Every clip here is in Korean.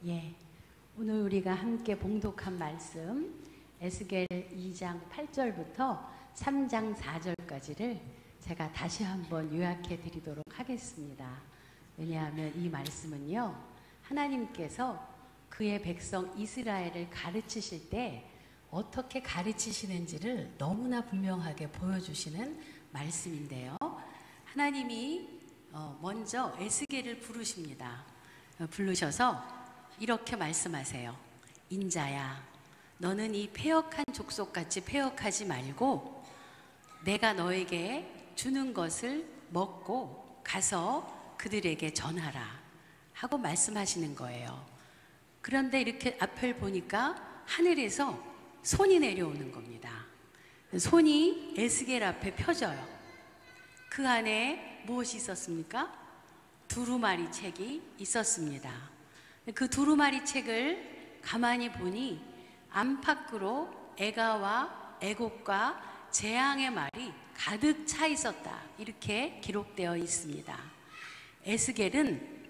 예, 오늘 우리가 함께 봉독한 말씀 에스겔 2장 8절부터 3장 4절까지를 제가 다시 한번 요약해 드리도록 하겠습니다. 왜냐하면 이 말씀은요, 하나님께서 그의 백성 이스라엘을 가르치실 때 어떻게 가르치시는지를 너무나 분명하게 보여주시는 말씀인데요. 하나님이 먼저 에스겔을 부르십니다. 부르셔서 이렇게 말씀하세요. 인자야, 너는 이 패역한 족속같이 패역하지 말고 내가 너에게 주는 것을 먹고 가서 그들에게 전하라 하고 말씀하시는 거예요. 그런데 이렇게 앞을 보니까 하늘에서 손이 내려오는 겁니다. 손이 에스겔 앞에 펴져요. 그 안에 무엇이 있었습니까? 두루마리 책이 있었습니다. 그 두루마리 책을 가만히 보니 안팎으로 애가와 애곡과 재앙의 말이 가득 차 있었다, 이렇게 기록되어 있습니다. 에스겔은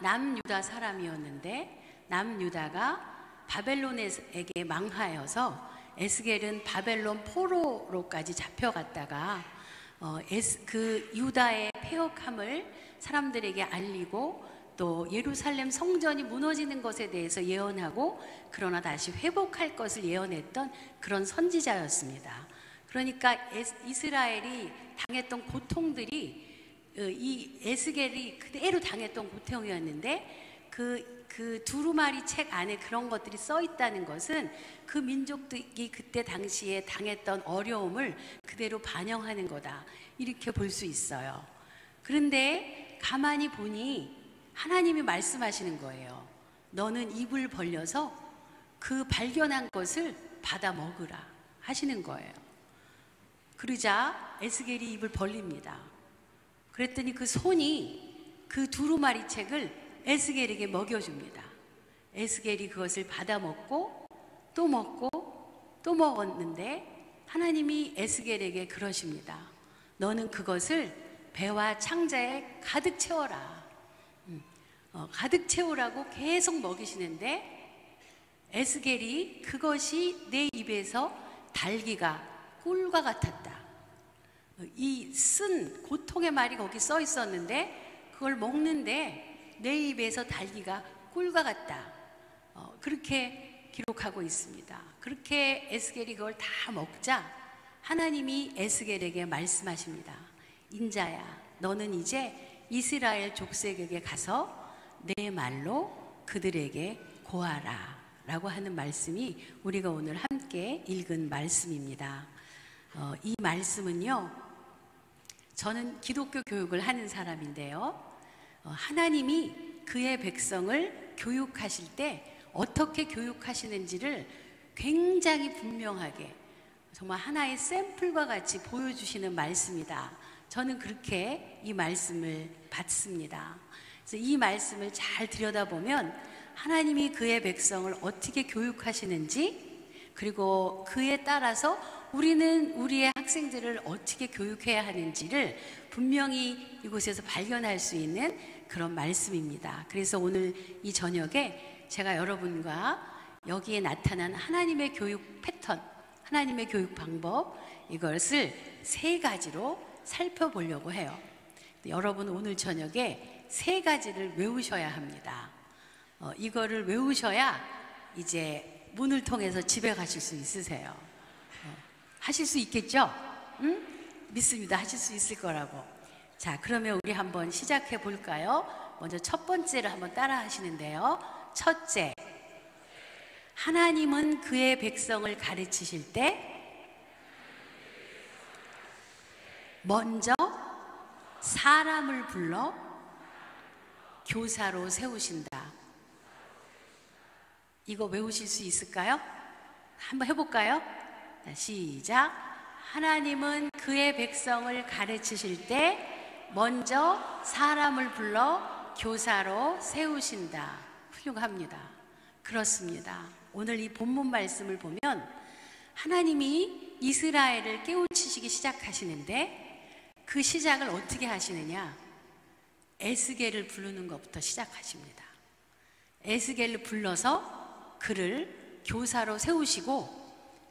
남유다 사람이었는데 남유다가 바벨론에게 망하여서 에스겔은 바벨론 포로로까지 잡혀갔다가 그 유다의 패역함을 사람들에게 알리고 또 예루살렘 성전이 무너지는 것에 대해서 예언하고 그러나 다시 회복할 것을 예언했던 그런 선지자였습니다. 그러니까 이스라엘이 당했던 고통들이 이 에스겔이 그대로 당했던 고통이었는데 그 두루마리 책 안에 그런 것들이 써 있다는 것은 그 민족들이 그때 당시에 당했던 어려움을 그대로 반영하는 거다, 이렇게 볼 수 있어요. 그런데 가만히 보니 하나님이 말씀하시는 거예요. 너는 입을 벌려서 그 발견한 것을 받아 먹으라 하시는 거예요. 그러자 에스겔이 입을 벌립니다. 그랬더니 그 손이 그 두루마리 책을 에스겔에게 먹여줍니다. 에스겔이 그것을 받아 먹고 또 먹고 또 먹었는데 하나님이 에스겔에게 그러십니다. 너는 그것을 배와 창자에 가득 채워라. 가득 채우라고 계속 먹이시는데 에스겔이 그것이 내 입에서 달기가 꿀과 같았다. 이 쓴 고통의 말이 거기 써 있었는데 그걸 먹는데 내 입에서 달기가 꿀과 같다. 그렇게 기록하고 있습니다. 그렇게 에스겔이 그걸 다 먹자 하나님이 에스겔에게 말씀하십니다. 인자야, 너는 이제 이스라엘 족속에게 가서 내 말로 그들에게 고하라 라고 하는 말씀이 우리가 오늘 함께 읽은 말씀입니다. 이 말씀은요, 저는 기독교 교육을 하는 사람인데요, 하나님이 그의 백성을 교육하실 때 어떻게 교육하시는지를 굉장히 분명하게 정말 하나의 샘플과 같이 보여주시는 말씀이다. 저는 그렇게 이 말씀을 받습니다. 그래서 이 말씀을 잘 들여다보면 하나님이 그의 백성을 어떻게 교육하시는지, 그리고 그에 따라서 우리는 우리의 학생들을 어떻게 교육해야 하는지를 분명히 이곳에서 발견할 수 있는 그런 말씀입니다. 그래서 오늘 이 저녁에 제가 여러분과 여기에 나타난 하나님의 교육 패턴, 하나님의 교육 방법, 이것을 3가지로 살펴보려고 해요. 여러분 오늘 저녁에 3가지를 외우셔야 합니다. 이거를 외우셔야 이제 문을 통해서 집에 가실 수 있으세요. 하실 수 있겠죠? 응? 믿습니다. 하실 수 있을 거라고. 자, 그러면 우리 한번 시작해 볼까요? 먼저 첫 번째를 한번 따라 하시는데요. 첫째, 하나님은 그의 백성을 가르치실 때 먼저 사람을 불러 교사로 세우신다. 이거 외우실 수 있을까요? 한번 해볼까요? 자, 시작. 하나님은 그의 백성을 가르치실 때 먼저 사람을 불러 교사로 세우신다. 훌륭합니다. 그렇습니다. 오늘 이 본문 말씀을 보면 하나님이 이스라엘을 깨우치시기 시작하시는데 그 시작을 어떻게 하시느냐? 에스겔을 부르는 것부터 시작하십니다. 에스겔을 불러서 그를 교사로 세우시고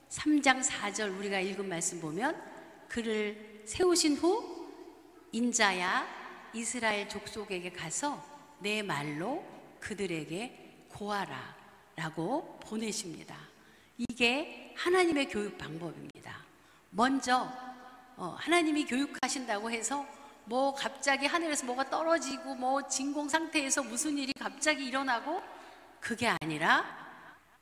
3장 4절 우리가 읽은 말씀 보면 그를 세우신 후 인자야 이스라엘 족속에게 가서 내 말로 그들에게 고하라 라고 보내십니다. 이게 하나님의 교육 방법입니다. 먼저 하나님이 교육하신다고 해서 뭐 갑자기 하늘에서 뭐가 떨어지고 뭐 진공 상태에서 무슨 일이 갑자기 일어나고 그게 아니라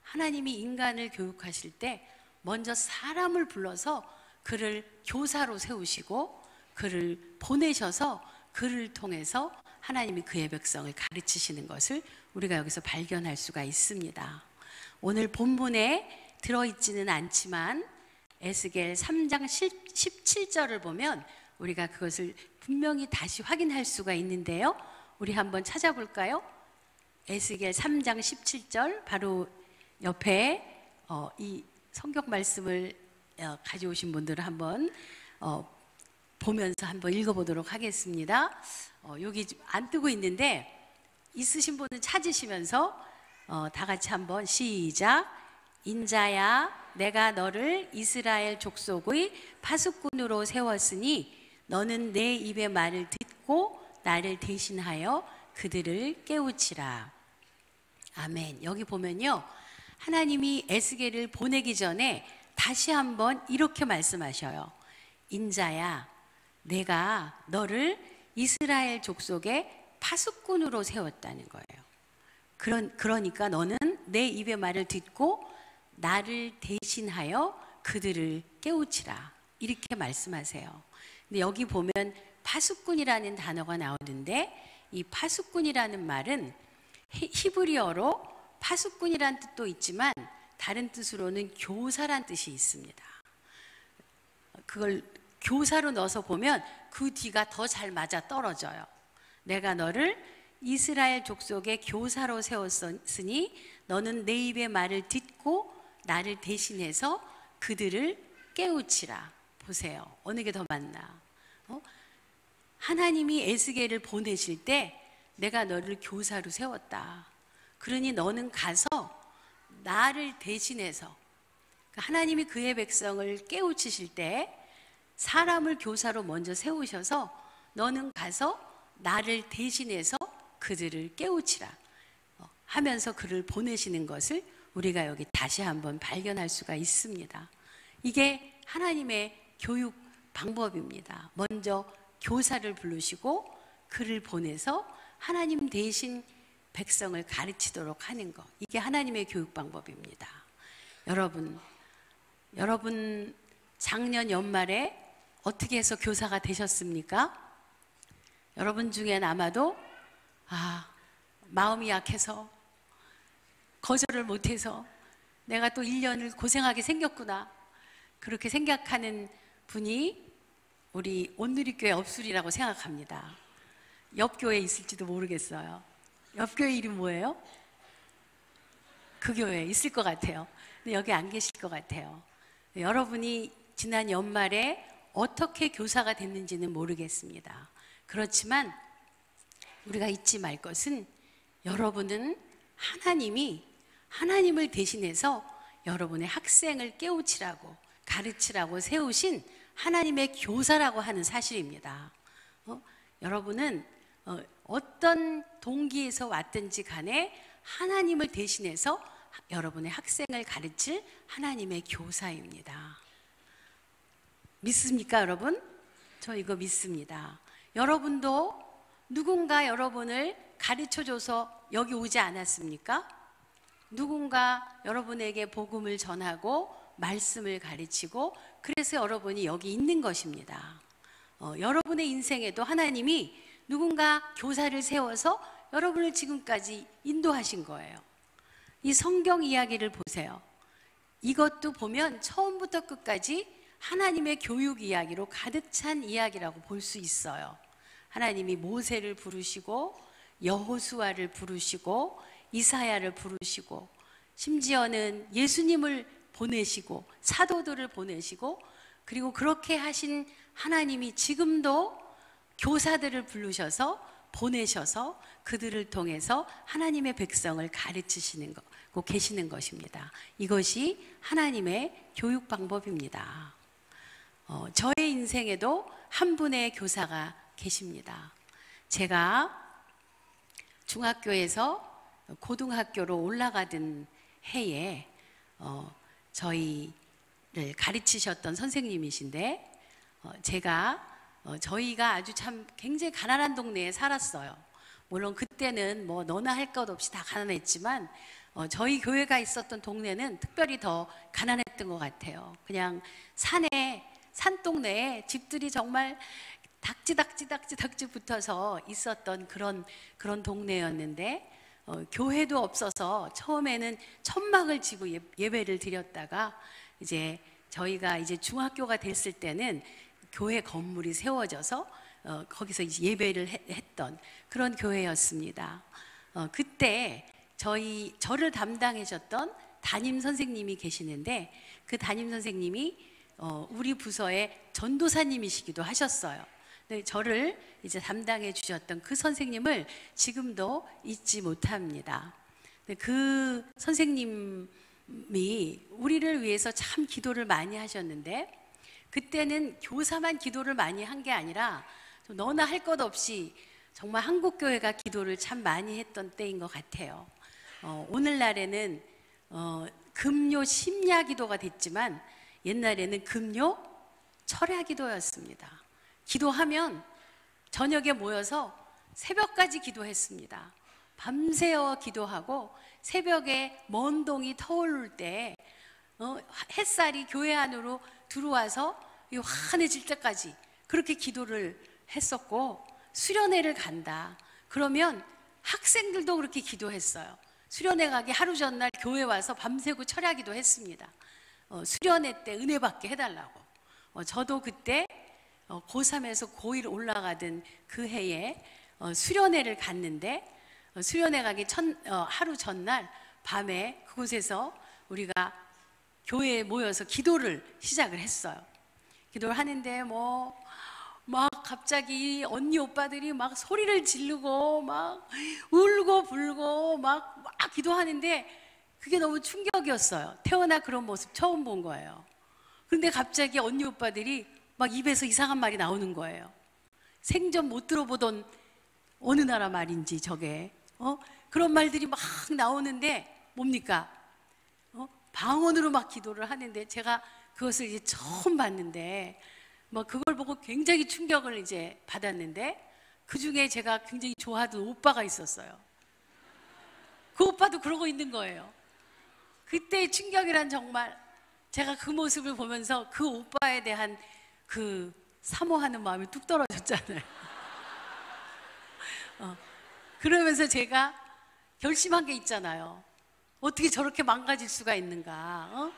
하나님이 인간을 교육하실 때 먼저 사람을 불러서 그를 교사로 세우시고 그를 보내셔서 그를 통해서 하나님이 그의 백성을 가르치시는 것을 우리가 여기서 발견할 수가 있습니다. 오늘 본문에 들어있지는 않지만 에스겔 3장 17절을 보면 우리가 그것을 분명히 다시 확인할 수가 있는데요. 우리 한번 찾아볼까요? 에스겔 3장 17절 바로 옆에 이 성경 말씀을 가져오신 분들은 한번 보면서 한번 읽어보도록 하겠습니다. 여기 안 뜨고 있는데 있으신 분은 찾으시면서 다 같이 한번 시작. 인자야 내가 너를 이스라엘 족속의 파수꾼으로 세웠으니 너는 내 입의 말을 듣고 나를 대신하여 그들을 깨우치라. 아멘. 여기 보면요 하나님이 에스겔을 보내기 전에 다시 한번 이렇게 말씀하셔요. 인자야 내가 너를 이스라엘 족속의 파수꾼으로 세웠다는 거예요. 그러니까 너는 내 입의 말을 듣고 나를 대신하여 그들을 깨우치라 이렇게 말씀하세요. 근데 여기 보면 파수꾼이라는 단어가 나오는데 이 파수꾼이라는 말은 히브리어로 파수꾼이란 뜻도 있지만 다른 뜻으로는 교사란 뜻이 있습니다. 그걸 교사로 넣어서 보면 그 뒤가 더 잘 맞아 떨어져요. 내가 너를 이스라엘 족속의 교사로 세웠으니 너는 내 입의 말을 듣고 나를 대신해서 그들을 깨우치라. 보세요. 어느 게 더 맞나? 하나님이 에스겔을 보내실 때 내가 너를 교사로 세웠다. 그러니 너는 가서 나를 대신해서 하나님이 그의 백성을 깨우치실 때 사람을 교사로 먼저 세우셔서 너는 가서 나를 대신해서 그들을 깨우치라 하면서 그를 보내시는 것을 우리가 여기 다시 한번 발견할 수가 있습니다. 이게 하나님의 교육 방법입니다. 먼저 교사를 부르시고 그를 보내서 하나님 대신 백성을 가르치도록 하는 것. 이게 하나님의 교육 방법입니다. 여러분 작년 연말에 어떻게 해서 교사가 되셨습니까? 여러분 중엔 아마도 마음이 약해서 거절을 못해서 내가 또 1년을 고생하게 생겼구나 그렇게 생각하는 분이 우리 온누리교회 업술이라고 생각합니다. 옆 교회에 있을지도 모르겠어요. 옆 교회 이름 뭐예요? 그 교회에 있을 것 같아요. 근데 여기 안 계실 것 같아요. 여러분이 지난 연말에 어떻게 교사가 됐는지는 모르겠습니다. 그렇지만 우리가 잊지 말 것은 여러분은 하나님을 대신해서 여러분의 학생을 깨우치라고 가르치라고 세우신 하나님의 교사라고 하는 사실입니다. 여러분은 어떤 동기에서 왔든지 간에 하나님을 대신해서 여러분의 학생을 가르칠 하나님의 교사입니다. 믿습니까, 여러분? 저 이거 믿습니다. 여러분도 누군가 여러분을 가르쳐줘서 여기 오지 않았습니까? 누군가 여러분에게 복음을 전하고 말씀을 가르치고 그래서 여러분이 여기 있는 것입니다. 여러분의 인생에도 하나님이 누군가 교사를 세워서 여러분을 지금까지 인도하신 거예요. 이 성경 이야기를 보세요. 이것도 보면 처음부터 끝까지 하나님의 교육 이야기로 가득 찬 이야기라고 볼 수 있어요. 하나님이 모세를 부르시고 여호수아를 부르시고 이사야를 부르시고 심지어는 예수님을 보내시고 사도들을 보내시고 그리고 그렇게 하신 하나님이 지금도 교사들을 부르셔서 보내셔서 그들을 통해서 하나님의 백성을 가르치시는 거 계시는 것입니다. 이것이 하나님의 교육 방법입니다. 저의 인생에도 한 분의 교사가 계십니다. 제가 중학교에서 고등학교로 올라가던 해에 저희를 가르치셨던 선생님이신데, 저희가 아주 참 굉장히 가난한 동네에 살았어요. 물론 그때는 뭐 너나 할 것 없이 다 가난했지만 저희 교회가 있었던 동네는 특별히 더 가난했던 것 같아요. 그냥 산동네에 집들이 정말 닥지 붙어서 있었던 그런 동네였는데, 교회도 없어서 처음에는 천막을 지고 예배를 드렸다가 이제 저희가 이제 중학교가 됐을 때는 교회 건물이 세워져서 거기서 이제 예배를 했던 그런 교회였습니다. 그때 저를 담당하셨던 담임 선생님이 계시는데, 그 담임 선생님이 우리 부서의 전도사님이시기도 하셨어요. 네, 저를 이제 담당해 주셨던 그 선생님을 지금도 잊지 못합니다. 그 선생님이 우리를 위해서 참 기도를 많이 하셨는데, 그때는 교사만 기도를 많이 한 게 아니라 너나 할 것 없이 정말 한국교회가 기도를 참 많이 했던 때인 것 같아요. 오늘날에는 금요 심야 기도가 됐지만 옛날에는 금요 철야 기도였습니다. 기도하면 저녁에 모여서 새벽까지 기도했습니다. 밤새워 기도하고 새벽에 먼 동이 터오를 때 햇살이 교회 안으로 들어와서 환해질 때까지 그렇게 기도를 했었고, 수련회를 간다 그러면 학생들도 그렇게 기도했어요. 수련회 가기 하루 전날 교회 와서 밤새고 철야기도 했습니다. 수련회 때 은혜 받게 해달라고. 저도 그때 고3에서 고1 올라가던 그 해에 수련회를 갔는데, 수련회 가기 하루 전날 밤에 그곳에서 우리가 교회에 모여서 기도를 시작을 했어요. 기도를 하는데 막 갑자기 언니 오빠들이 막 소리를 지르고 막 울고 불고 막 기도하는데, 그게 너무 충격이었어요. 태어나 그런 모습 처음 본 거예요. 그런데 갑자기 언니 오빠들이 막 입에서 이상한 말이 나오는 거예요. 생전 못 들어보던 어느 나라 말인지 저게 그런 말들이 막 나오는데 뭡니까? 방언으로 막 기도를 하는데, 제가 그것을 이제 처음 봤는데 그걸 보고 굉장히 충격을 이제 받았는데, 그 중에 제가 굉장히 좋아하던 오빠가 있었어요. 그 오빠도 그러고 있는 거예요. 그때의 충격이란, 정말 제가 그 모습을 보면서 그 오빠에 대한 그 사모하는 마음이 뚝 떨어졌잖아요. 그러면서 제가 결심한 게 있잖아요. 어떻게 저렇게 망가질 수가 있는가?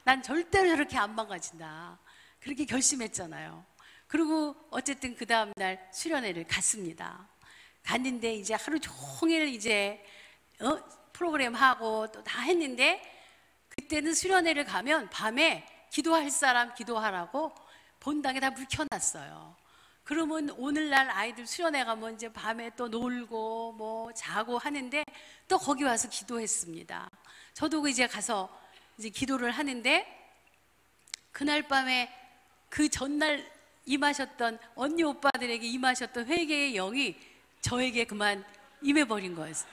난 절대로 저렇게 안 망가진다. 그렇게 결심했잖아요. 그리고 어쨌든 그 다음날 수련회를 갔습니다. 갔는데 이제 하루 종일 이제 프로그램 하고 또 다 했는데, 그때는 수련회를 가면 밤에 기도할 사람 기도하라고 본당에 다 불 켜놨어요. 그러면 오늘날 아이들 수련회 가면 이제 밤에 또 놀고 자고 하는데 또 거기 와서 기도했습니다. 저도 이제 가서 이제 기도를 하는데, 그날 밤에 그 전날 임하셨던 언니 오빠들에게 임하셨던 회개의 영이 저에게 그만 임해버린 거였어요.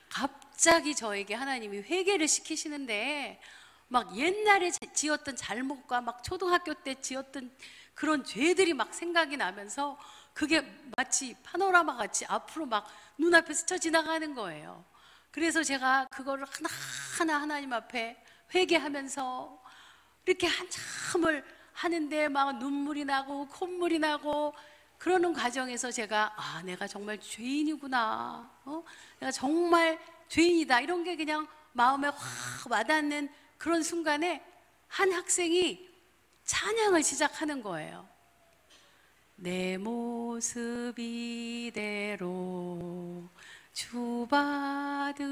갑자기 저에게 하나님이 회개를 시키시는데, 막 옛날에 지었던 잘못과 막 초등학교 때 지었던 그런 죄들이 막 생각이 나면서 그게 마치 파노라마 같이 앞으로 막 눈앞에 스쳐 지나가는 거예요. 그래서 제가 그거를 하나하나 하나님 앞에 회개하면서 이렇게 한참을 하는데 막 눈물이 나고 콧물이 나고 그러는 과정에서 제가 내가 정말 죄인이구나, 내가 정말 죄인이다, 이런 게 그냥 마음에 확 와닿는 그런 순간에 한 학생이 찬양을 시작하는 거예요. 내 모습 이대로 주 받으옵소서,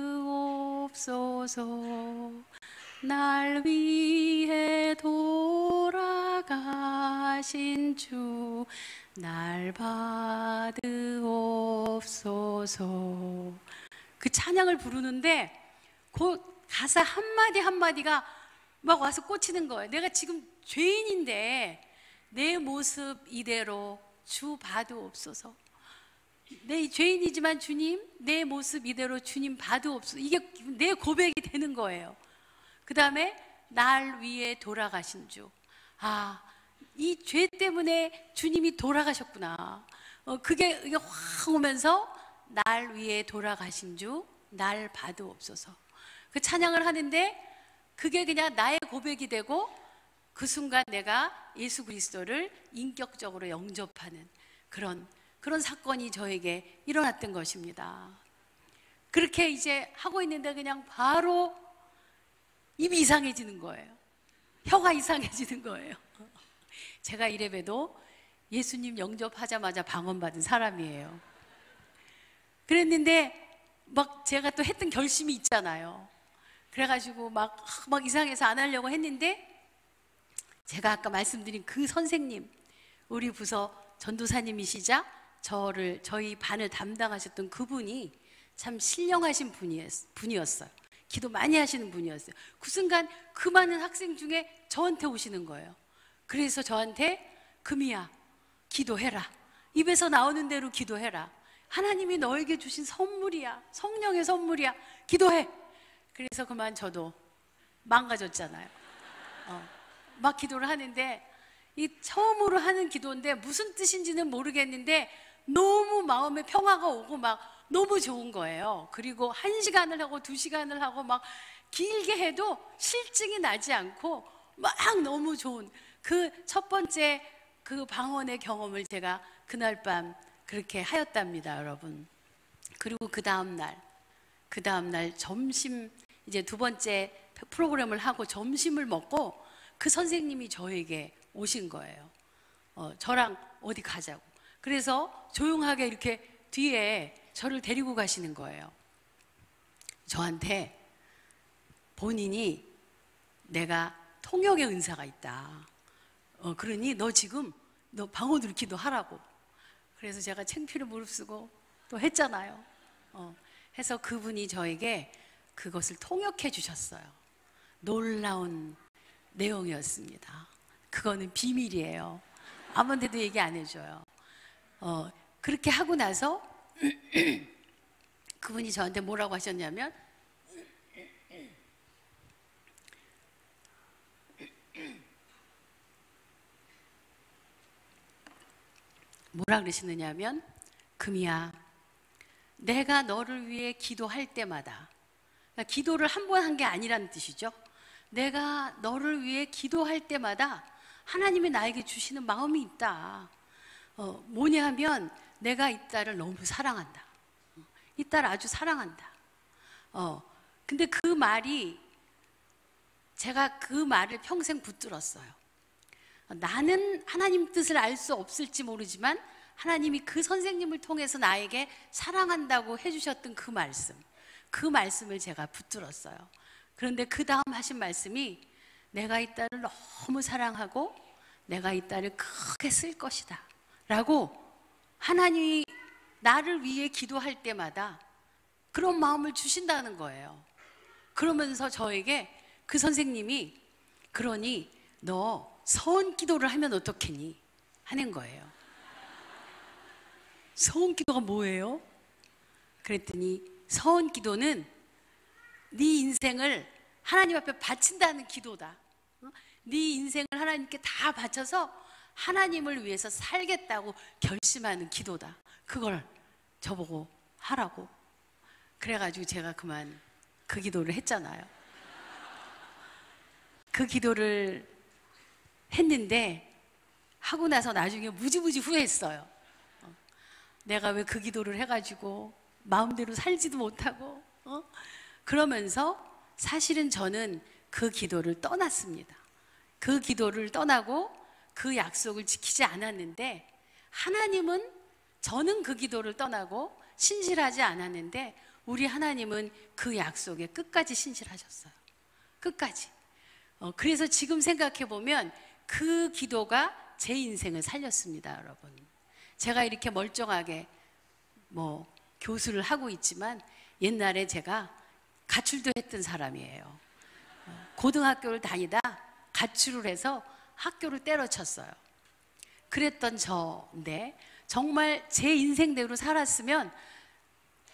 날 위해 돌아가신 돌아가신 주 날 받으옵소서. 그 찬양을 부르는데 그 가사 한마디 한마디가 막 와서 꽂히는 거예요. 내가 지금 죄인인데 내 모습 이대로 주 받으옵소서. 내 죄인이지만 주님, 내 모습 이대로 주님 받으옵소서. 이게 내 고백이 되는 거예요. 그 다음에 날 위해 돌아가신 주. 아, 이 죄 때문에 주님이 돌아가셨구나. 그게 확 오면서 날 위해 돌아가신 주, 날 받으옵소서. 그 찬양을 하는데 그게 그냥 나의 고백이 되고 그 순간 내가 예수 그리스도를 인격적으로 영접하는 그런 사건이 저에게 일어났던 것입니다. 그렇게 이제 하고 있는데 그냥 바로 입이 이상해지는 거예요. 혀가 이상해지는 거예요. 제가 이래봬도 예수님 영접하자마자 방언받은 사람이에요. 그랬는데 막 제가 또 했던 결심이 있잖아요. 그래가지고 막 이상해서 안 하려고 했는데 제가 아까 말씀드린 그 선생님, 우리 부서 전도사님이시자 저희 반을 담당하셨던 그분이 참 신령하신 분이었어요. 기도 많이 하시는 분이었어요. 그 순간 그 많은 학생 중에 저한테 오시는 거예요. 그래서 저한테 금이야, 기도해라. 입에서 나오는 대로 기도해라. 하나님이 너에게 주신 선물이야. 성령의 선물이야. 기도해. 그래서 그만 저도 망가졌잖아요. 막 기도를 하는데 이 처음으로 하는 기도인데 무슨 뜻인지는 모르겠는데 너무 마음에 평화가 오고 막 너무 좋은 거예요. 그리고 1시간을 하고 2시간을 하고 막 길게 해도 실증이 나지 않고 막 너무 좋은 그 첫 번째 그 방언의 경험을 제가 그날 밤 그렇게 하였답니다, 여러분. 그리고 그 다음날 점심 이제 두 번째 프로그램을 하고 점심을 먹고 그 선생님이 저에게 오신 거예요. 저랑 어디 가자고. 그래서 조용하게 이렇게 뒤에 저를 데리고 가시는 거예요. 저한테 본인이 내가 통역의 은사가 있다. 그러니 너 지금 너 방언으로 기도하라고. 그래서 제가 창피를 무릅쓰고 또 했잖아요. 해서 그분이 저에게 그것을 통역해 주셨어요. 놀라운 내용이었습니다. 그거는 비밀이에요. 아무한테도 얘기 안 해줘요. 그렇게 하고 나서 그분이 저한테 뭐라고 하셨냐면 뭐라 그러시느냐면 금이야, 내가 너를 위해 기도할 때마다, 그러니까 기도를 한 번 한 게 아니라는 뜻이죠. 내가 너를 위해 기도할 때마다 하나님이 나에게 주시는 마음이 있다. 뭐냐 하면 내가 이 딸을 너무 사랑한다. 이 딸을 아주 사랑한다. 근데 그 말이 제가 그 말을 평생 붙들었어요. 나는 하나님 뜻을 알 수 없을지 모르지만 하나님이 그 선생님을 통해서 나에게 사랑한다고 해주셨던 그 말씀을 제가 붙들었어요. 그런데 그 다음 하신 말씀이 내가 이 딸을 너무 사랑하고 내가 이 딸을 크게 쓸 것이다 라고 하나님이 나를 위해 기도할 때마다 그런 마음을 주신다는 거예요. 그러면서 저에게 그 선생님이 그러니 너 서원 기도를 하면 어떻겠니? 하는 거예요. 서원 기도가 뭐예요? 그랬더니 서원 기도는 네 인생을 하나님 앞에 바친다는 기도다. 네 인생을 하나님께 다 바쳐서 하나님을 위해서 살겠다고 결심하는 기도다. 그걸 저보고 하라고. 그래가지고 제가 그만 그 기도를 했잖아요. 그 기도를 했는데 하고 나서 나중에 무지무지 후회했어요. 내가 왜 그 기도를 해가지고 마음대로 살지도 못하고 그러면서 사실은 저는 그 기도를 떠났습니다. 그 기도를 떠나고 그 약속을 지키지 않았는데 하나님은, 저는 그 기도를 떠나고 신실하지 않았는데 우리 하나님은 그 약속에 끝까지 신실하셨어요. 끝까지. 그래서 지금 생각해 보면 그 기도가 제 인생을 살렸습니다, 여러분. 제가 이렇게 멀쩡하게 교수를 하고 있지만 옛날에 제가 가출도 했던 사람이에요. 고등학교를 다니다 가출을 해서 학교를 때려쳤어요. 그랬던 저인데 정말 제 인생대로 살았으면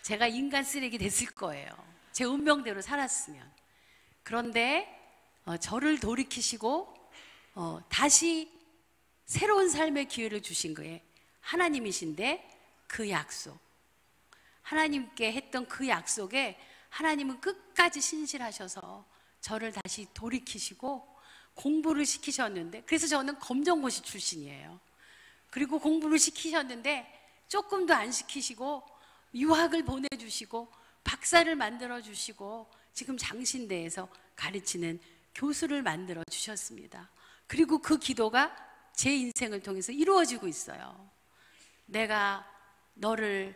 제가 인간 쓰레기 됐을 거예요. 제 운명대로 살았으면. 그런데 저를 돌이키시고 다시 새로운 삶의 기회를 주신 거예요. 하나님이신데 그 약속, 하나님께 했던 그 약속에 하나님은 끝까지 신실하셔서 저를 다시 돌이키시고 공부를 시키셨는데, 그래서 저는 검정고시 출신이에요. 그리고 공부를 시키셨는데 조금도 안 시키시고 유학을 보내주시고 박사를 만들어 주시고 지금 장신대에서 가르치는 교수를 만들어 주셨습니다. 그리고 그 기도가 제 인생을 통해서 이루어지고 있어요. 내가 너를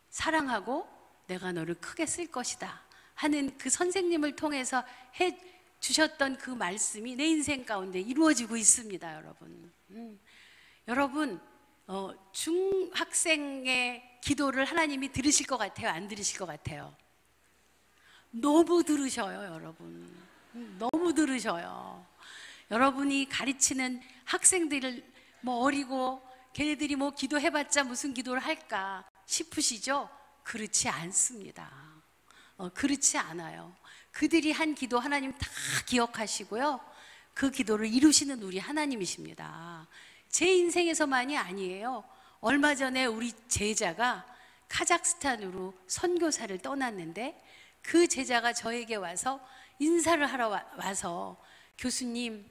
사랑하고 내가 너를 크게 쓸 것이다 하는 그 선생님을 통해서 해 주셨던 그 말씀이 내 인생 가운데 이루어지고 있습니다, 여러분. 여러분, 중학생의 기도를 하나님이 들으실 것 같아요? 안 들으실 것 같아요? 너무 들으셔요, 여러분. 너무 들으셔요. 여러분이 가르치는 학생들을 어리고 걔네들이 기도해봤자 무슨 기도를 할까 싶으시죠? 그렇지 않습니다. 그렇지 않아요. 그들이 한 기도 하나님 다 기억하시고요. 그 기도를 이루시는 우리 하나님이십니다. 제 인생에서만이 아니에요. 얼마 전에 우리 제자가 카자흐스탄으로 선교사를 떠났는데 그 제자가 저에게 와서 인사를 하러 와서 교수님,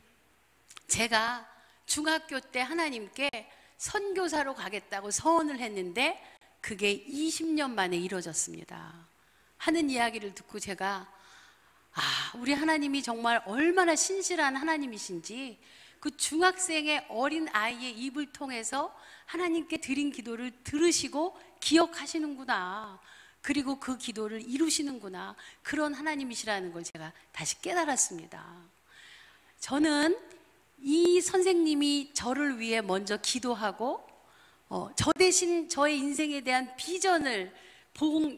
제가 중학교 때 하나님께 선교사로 가겠다고 서원을 했는데 그게 20년 만에 이루어졌습니다 하는 이야기를 듣고 제가 우리 하나님이 정말 얼마나 신실한 하나님이신지, 그 중학생의 어린 아이의 입을 통해서 하나님께 드린 기도를 들으시고 기억하시는구나, 그리고 그 기도를 이루시는구나, 그런 하나님이시라는 걸 제가 다시 깨달았습니다. 저는 이 선생님이 저를 위해 먼저 기도하고 저 대신 저의 인생에 대한 비전을 본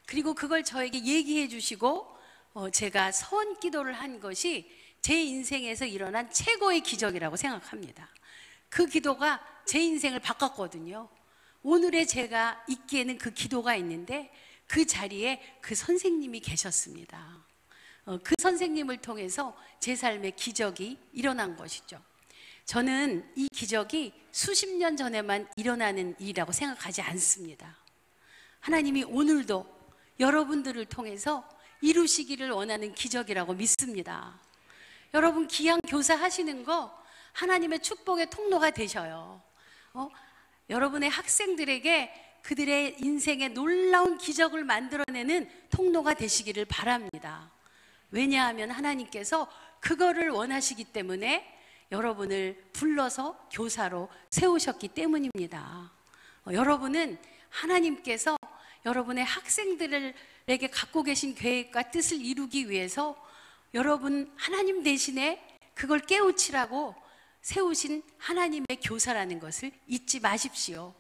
그리고 그걸 저에게 얘기해 주시고 제가 서원 기도를 한 것이 제 인생에서 일어난 최고의 기적이라고 생각합니다. 그 기도가 제 인생을 바꿨거든요. 오늘의 제가 있기에는 그 기도가 있는데 그 자리에 그 선생님이 계셨습니다. 그 선생님을 통해서 제 삶의 기적이 일어난 것이죠. 저는 이 기적이 수십 년 전에만 일어나는 일이라고 생각하지 않습니다. 하나님이 오늘도 여러분들을 통해서 이루시기를 원하는 기적이라고 믿습니다. 여러분, 기양 교사 하시는 거 하나님의 축복의 통로가 되셔요. 여러분의 학생들에게 그들의 인생에 놀라운 기적을 만들어내는 통로가 되시기를 바랍니다. 왜냐하면 하나님께서 그거를 원하시기 때문에 여러분을 불러서 교사로 세우셨기 때문입니다. 여러분은 하나님께서 여러분의 학생들에게 갖고 계신 계획과 뜻을 이루기 위해서 여러분 하나님 대신에 그걸 깨우치라고 세우신 하나님의 교사라는 것을 잊지 마십시오.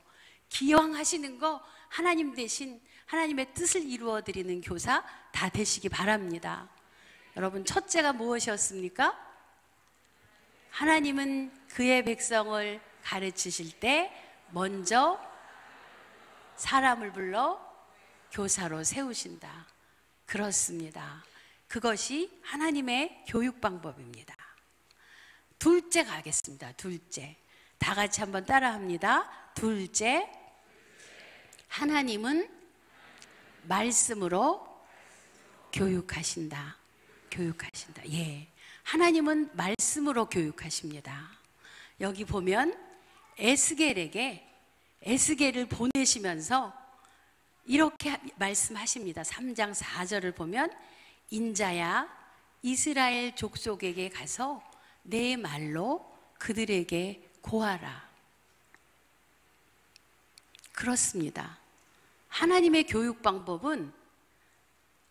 기왕하시는 거 하나님 대신 하나님의 뜻을 이루어드리는 교사 다 되시기 바랍니다. 여러분, 첫째가 무엇이었습니까? 하나님은 그의 백성을 가르치실 때 먼저 사람을 불러 교사로 세우신다. 그렇습니다. 그것이 하나님의 교육 방법입니다. 둘째 가겠습니다. 둘째. 다 같이 한번 따라합니다. 둘째. 하나님은 말씀으로 교육하신다. 교육하신다. 예. 하나님은 말씀으로 교육하십니다. 여기 보면 에스겔을 보내시면서 이렇게 말씀하십니다. 3장 4절을 보면 인자야 이스라엘 족속에게 가서 내 말로 그들에게 고하라. 그렇습니다. 하나님의 교육 방법은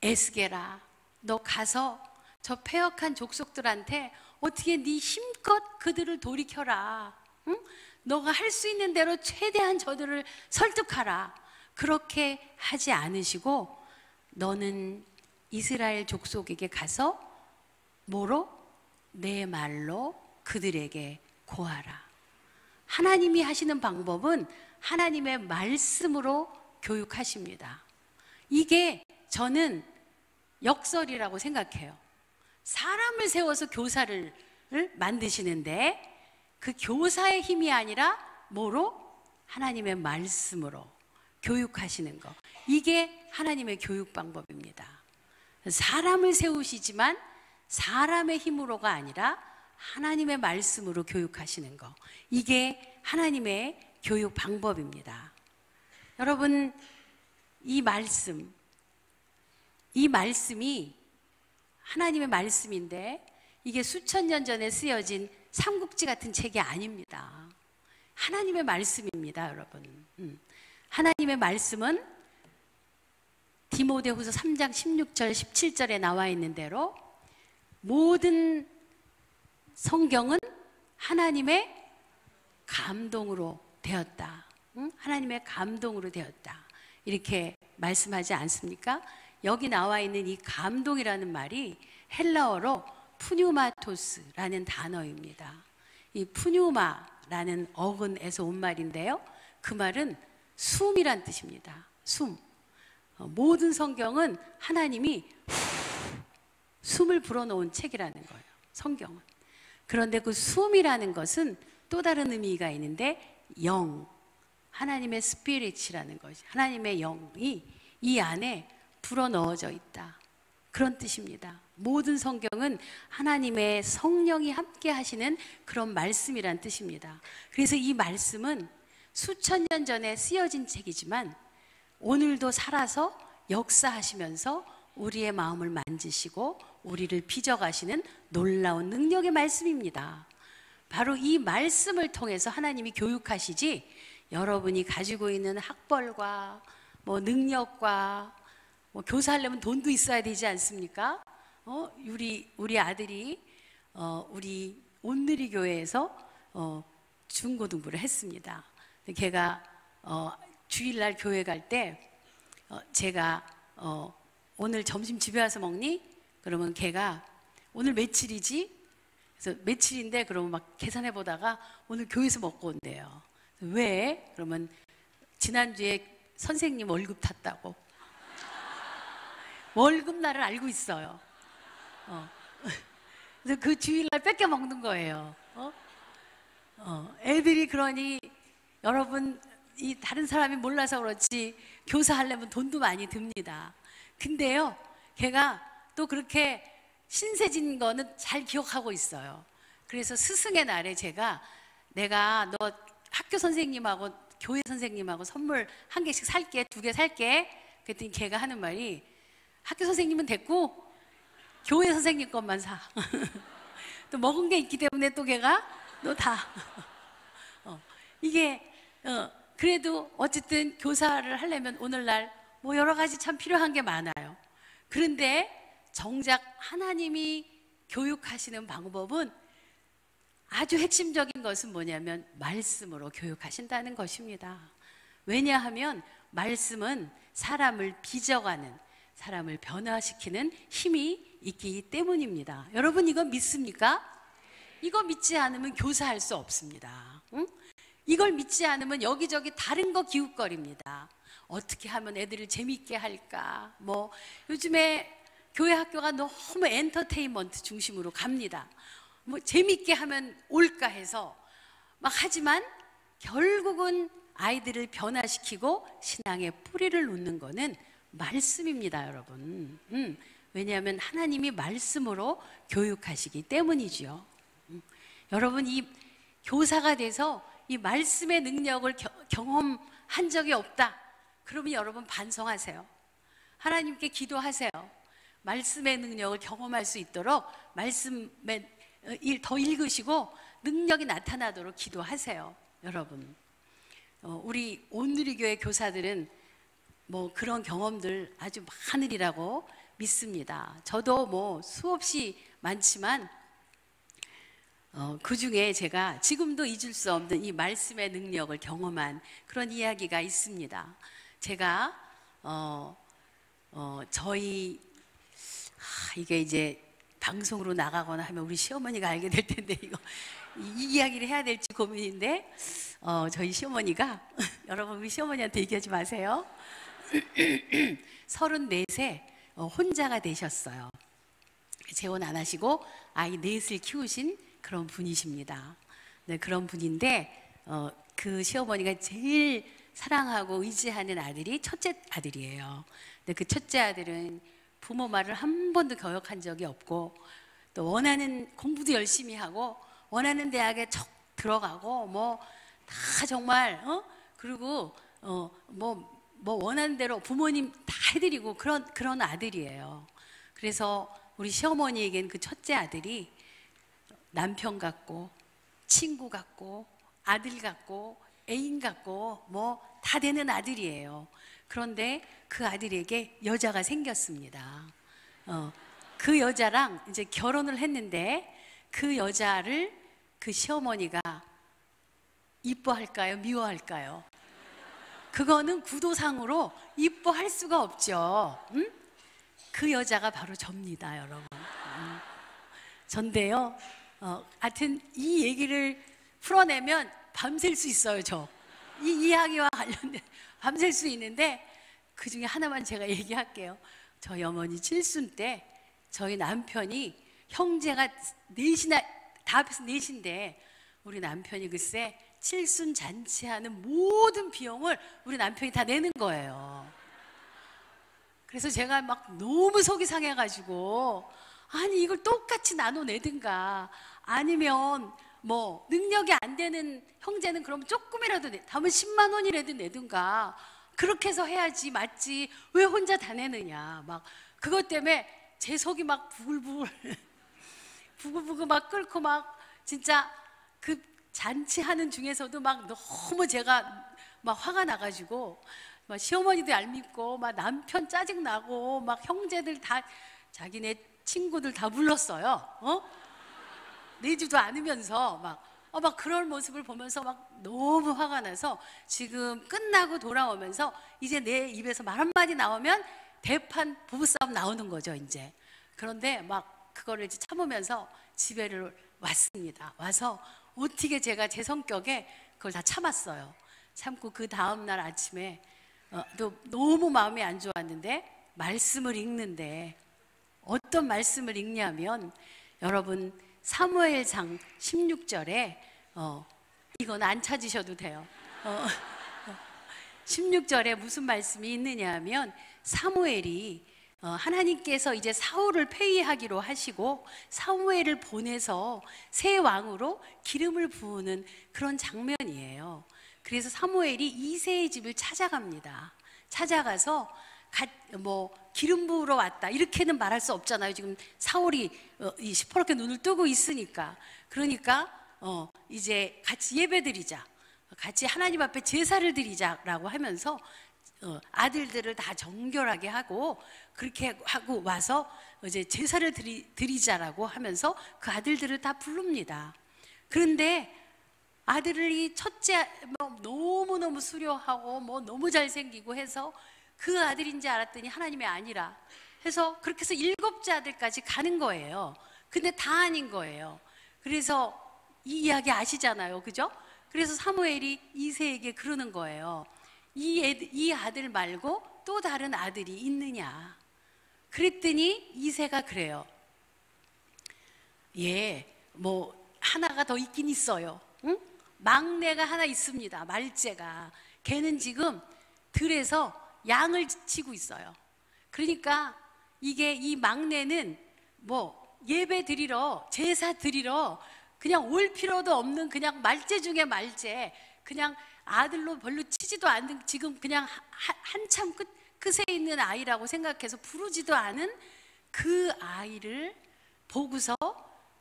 에스겔아, 너 가서 저 패역한 족속들한테 어떻게 네 힘껏 그들을 돌이켜라. 응? 너가 할 수 있는 대로 최대한 저들을 설득하라. 그렇게 하지 않으시고 너는 이스라엘 족속에게 가서 뭐로? 내 말로 그들에게 고하라. 하나님이 하시는 방법은 하나님의 말씀으로 교육하십니다. 이게 저는 역설이라고 생각해요. 사람을 세워서 교사를 만드시는데 그 교사의 힘이 아니라 뭐로? 하나님의 말씀으로 교육하시는 거. 이게 하나님의 교육 방법입니다. 사람을 세우시지만 사람의 힘으로가 아니라 하나님의 말씀으로 교육하시는 거. 이게 하나님의 교육 방법입니다. 여러분, 이 말씀이 하나님의 말씀인데 이게 수천 년 전에 쓰여진 삼국지 같은 책이 아닙니다. 하나님의 말씀입니다, 여러분. 하나님의 말씀은 디모데후서 3장 16절 17절에 나와 있는 대로 모든 성경은 하나님의 감동으로 되었다. 하나님의 감동으로 되었다. 이렇게 말씀하지 않습니까? 여기 나와 있는 이 감동이라는 말이 헬라어로 푸뉴마토스라는 단어입니다. 이 푸뉴마라는 어근에서 온 말인데요. 그 말은 숨이란 뜻입니다. 숨. 모든 성경은 하나님이 숨을 불어넣은 책이라는 거예요. 성경은. 그런데 그 숨이라는 것은 또 다른 의미가 있는데 영, 하나님의 스피릿이라는 것이, 하나님의 영이 이 안에 불어넣어져 있다. 그런 뜻입니다. 모든 성경은 하나님의 성령이 함께 하시는 그런 말씀이란 뜻입니다. 그래서 이 말씀은 수천 년 전에 쓰여진 책이지만 오늘도 살아서 역사하시면서 우리의 마음을 만지시고 우리를 빚어가시는 놀라운 능력의 말씀입니다. 바로 이 말씀을 통해서 하나님이 교육하시지 여러분이 가지고 있는 학벌과 능력과 교사하려면 돈도 있어야 되지 않습니까? 우리 아들이 우리 온누리 교회에서 중고등부를 했습니다. 걔가 주일날 교회 갈 때 제가 오늘 점심 집에 와서 먹니? 그러면 걔가 오늘 며칠이지? 그래서 며칠인데 그러면 막 계산해 보다가 오늘 교회에서 먹고 온대요. 왜? 그러면 지난주에 선생님 월급 탔다고. 월급날을 알고 있어요. 그래서 그 주일날 뺏겨 먹는 거예요. 애들이 그러니 여러분 이 다른 사람이 몰라서 그렇지 교사 하려면 돈도 많이 듭니다. 근데요, 걔가 또 그렇게 신세진 거는 잘 기억하고 있어요. 그래서 스승의 날에 내가 너 학교 선생님하고 교회 선생님하고 선물 1개씩 살게, 2개 살게. 그랬더니 걔가 하는 말이 학교 선생님은 됐고 교회 선생님 것만 사. 또 먹은 게 있기 때문에 또 걔가 너 다. 이게 그래도 어쨌든 교사를 하려면 오늘날 여러 가지 참 필요한 게 많아요. 그런데 정작 하나님이 교육하시는 방법은 아주 핵심적인 것은 뭐냐면 말씀으로 교육하신다는 것입니다. 왜냐하면 말씀은 사람을 빚어가는, 사람을 변화시키는 힘이 있기 때문입니다. 여러분 이거 믿습니까? 이거 믿지 않으면 교사할 수 없습니다. 응? 이걸 믿지 않으면 여기저기 다른 거 기웃거립니다. 어떻게 하면 애들을 재밌게 할까? 요즘에 교회 학교가 너무 엔터테인먼트 중심으로 갑니다. 재밌게 하면 올까 해서 막 하지만 결국은 아이들을 변화시키고 신앙의 뿌리를 놓는 거는 말씀입니다, 여러분. 왜냐하면 하나님이 말씀으로 교육하시기 때문이지요. 여러분 이 교사가 돼서 이 말씀의 능력을 경험한 적이 없다. 그러면 여러분 반성하세요. 하나님께 기도하세요. 말씀의 능력을 경험할 수 있도록 말씀에 더 읽으시고 능력이 나타나도록 기도하세요. 여러분 우리 온누리교회 교사들은 그런 경험들 아주 많으리라고 믿습니다. 저도 수없이 많지만 그 중에 제가 지금도 잊을 수 없는 이 말씀의 능력을 경험한 그런 이야기가 있습니다. 제가 저희 이게 이제 방송으로 나가거나 하면 우리 시어머니가 알게 될 텐데 이 이야기를 해야 될지 고민인데 저희 시어머니가 여러분 우리 시어머니한테 얘기하지 마세요. 34세 혼자가 되셨어요. 재혼 안 하시고 아이 넷을 키우신 그런 분이십니다. 네, 그런 분인데 그 시어머니가 제일 사랑하고 의지하는 아들이 첫째 아들이에요. 근데 그 첫째 아들은 부모 말을 한 번도 거역한 적이 없고 또 원하는 공부도 열심히 하고 원하는 대학에 척 들어가고 뭐 다 정말 그리고 뭐 원하는 대로 부모님 다 해드리고 그런 아들이에요. 그래서 우리 시어머니에겐 그 첫째 아들이 남편 같고 친구 같고 아들 같고 애인 같고 뭐 다 되는 아들이에요. 그런데 그 아들에게 여자가 생겼습니다. 그 여자랑 이제 결혼을 했는데 그 여자를 그 시어머니가 이뻐할까요? 미워할까요? 그거는 구도상으로 이뻐할 수가 없죠. 응? 그 여자가 바로 접니다, 여러분. 전데요. 하여튼 이 얘기를 풀어내면 밤샐 수 있어요, 저. 이 이야기와 관련된 밤샐 수 있는데 그 중에 하나만 제가 얘기할게요. 저희 어머니 칠순 때 저희 남편이 형제가 넷이나 다 합해서 넷인데 우리 남편이 글쎄 칠순 잔치하는 모든 비용을 우리 남편이 다 내는 거예요. 그래서 제가 막 너무 속이 상해가지고 아니 이걸 똑같이 나눠내든가 아니면 뭐 능력이 안 되는 형제는 그럼 조금이라도 다음은 10만 원이라도 내든가 그렇게 해서 해야지 맞지 왜 혼자 다 내느냐 막 그것 때문에 제 속이 막 부글부글 부글부글 막 끓고 막 진짜 그 잔치하는 중에서도 막 너무 제가 막 화가 나가지고 막 시어머니도 얄밉고 막 남편 짜증나고 막 형제들 다 자기네 친구들 다 불렀어요. 내지도 않으면서 막 그런 모습을 보면서 막 너무 화가 나서 지금 끝나고 돌아오면서 이제 내 입에서 말 한마디 나오면 대판 부부싸움 나오는 거죠 이제. 그런데 막 그거를 이제 참으면서 집에를 왔습니다. 와서 어떻게 제가 제 성격에 그걸 다 참았어요. 참고 그 다음날 아침에 또 너무 마음이 안 좋았는데 말씀을 읽는데 어떤 말씀을 읽냐면 여러분 사무엘상 16절에 이건 안 찾으셔도 돼요. 16절에 무슨 말씀이 있느냐 하면 사무엘이 하나님께서 이제 사울을 폐위하기로 하시고 사무엘을 보내서 새 왕으로 기름을 부으는 그런 장면이에요. 그래서 사무엘이 이새의 집을 찾아갑니다. 찾아가서 뭐 기름 부으러 왔다 이렇게는 말할 수 없잖아요. 지금 사울이 시퍼렇게 눈을 뜨고 있으니까. 그러니까 이제 같이 예배드리자, 같이 하나님 앞에 제사를 드리자라고 하면서 아들들을 다 정결하게 하고 그렇게 하고 와서 이제 제사를 드리자라고 하면서 그 아들들을 다 부릅니다. 그런데 아들이 첫째 뭐 너무너무 수려하고 뭐 너무 잘생기고 해서 그 아들인지 알았더니 하나님의 아니라 해서 그렇게 해서 7째 아들까지 가는 거예요. 근데 다 아닌 거예요. 그래서 이 이야기 아시잖아요, 그죠? 그래서 사무엘이 이새에게 그러는 거예요. 이 아들 말고 또 다른 아들이 있느냐? 그랬더니 이새가 그래요. 예, 뭐 하나가 더 있긴 있어요. 응? 막내가 하나 있습니다. 말째가. 걔는 지금 들에서 양을 치고 있어요. 그러니까 이게 이 막내는 뭐 예배 드리러 제사 드리러 그냥 올 필요도 없는 그냥 말째 중에 말째 그냥 아들로 별로 치지도 않는 지금 그냥 한참 끝에 있는 아이라고 생각해서 부르지도 않은 그 아이를 보고서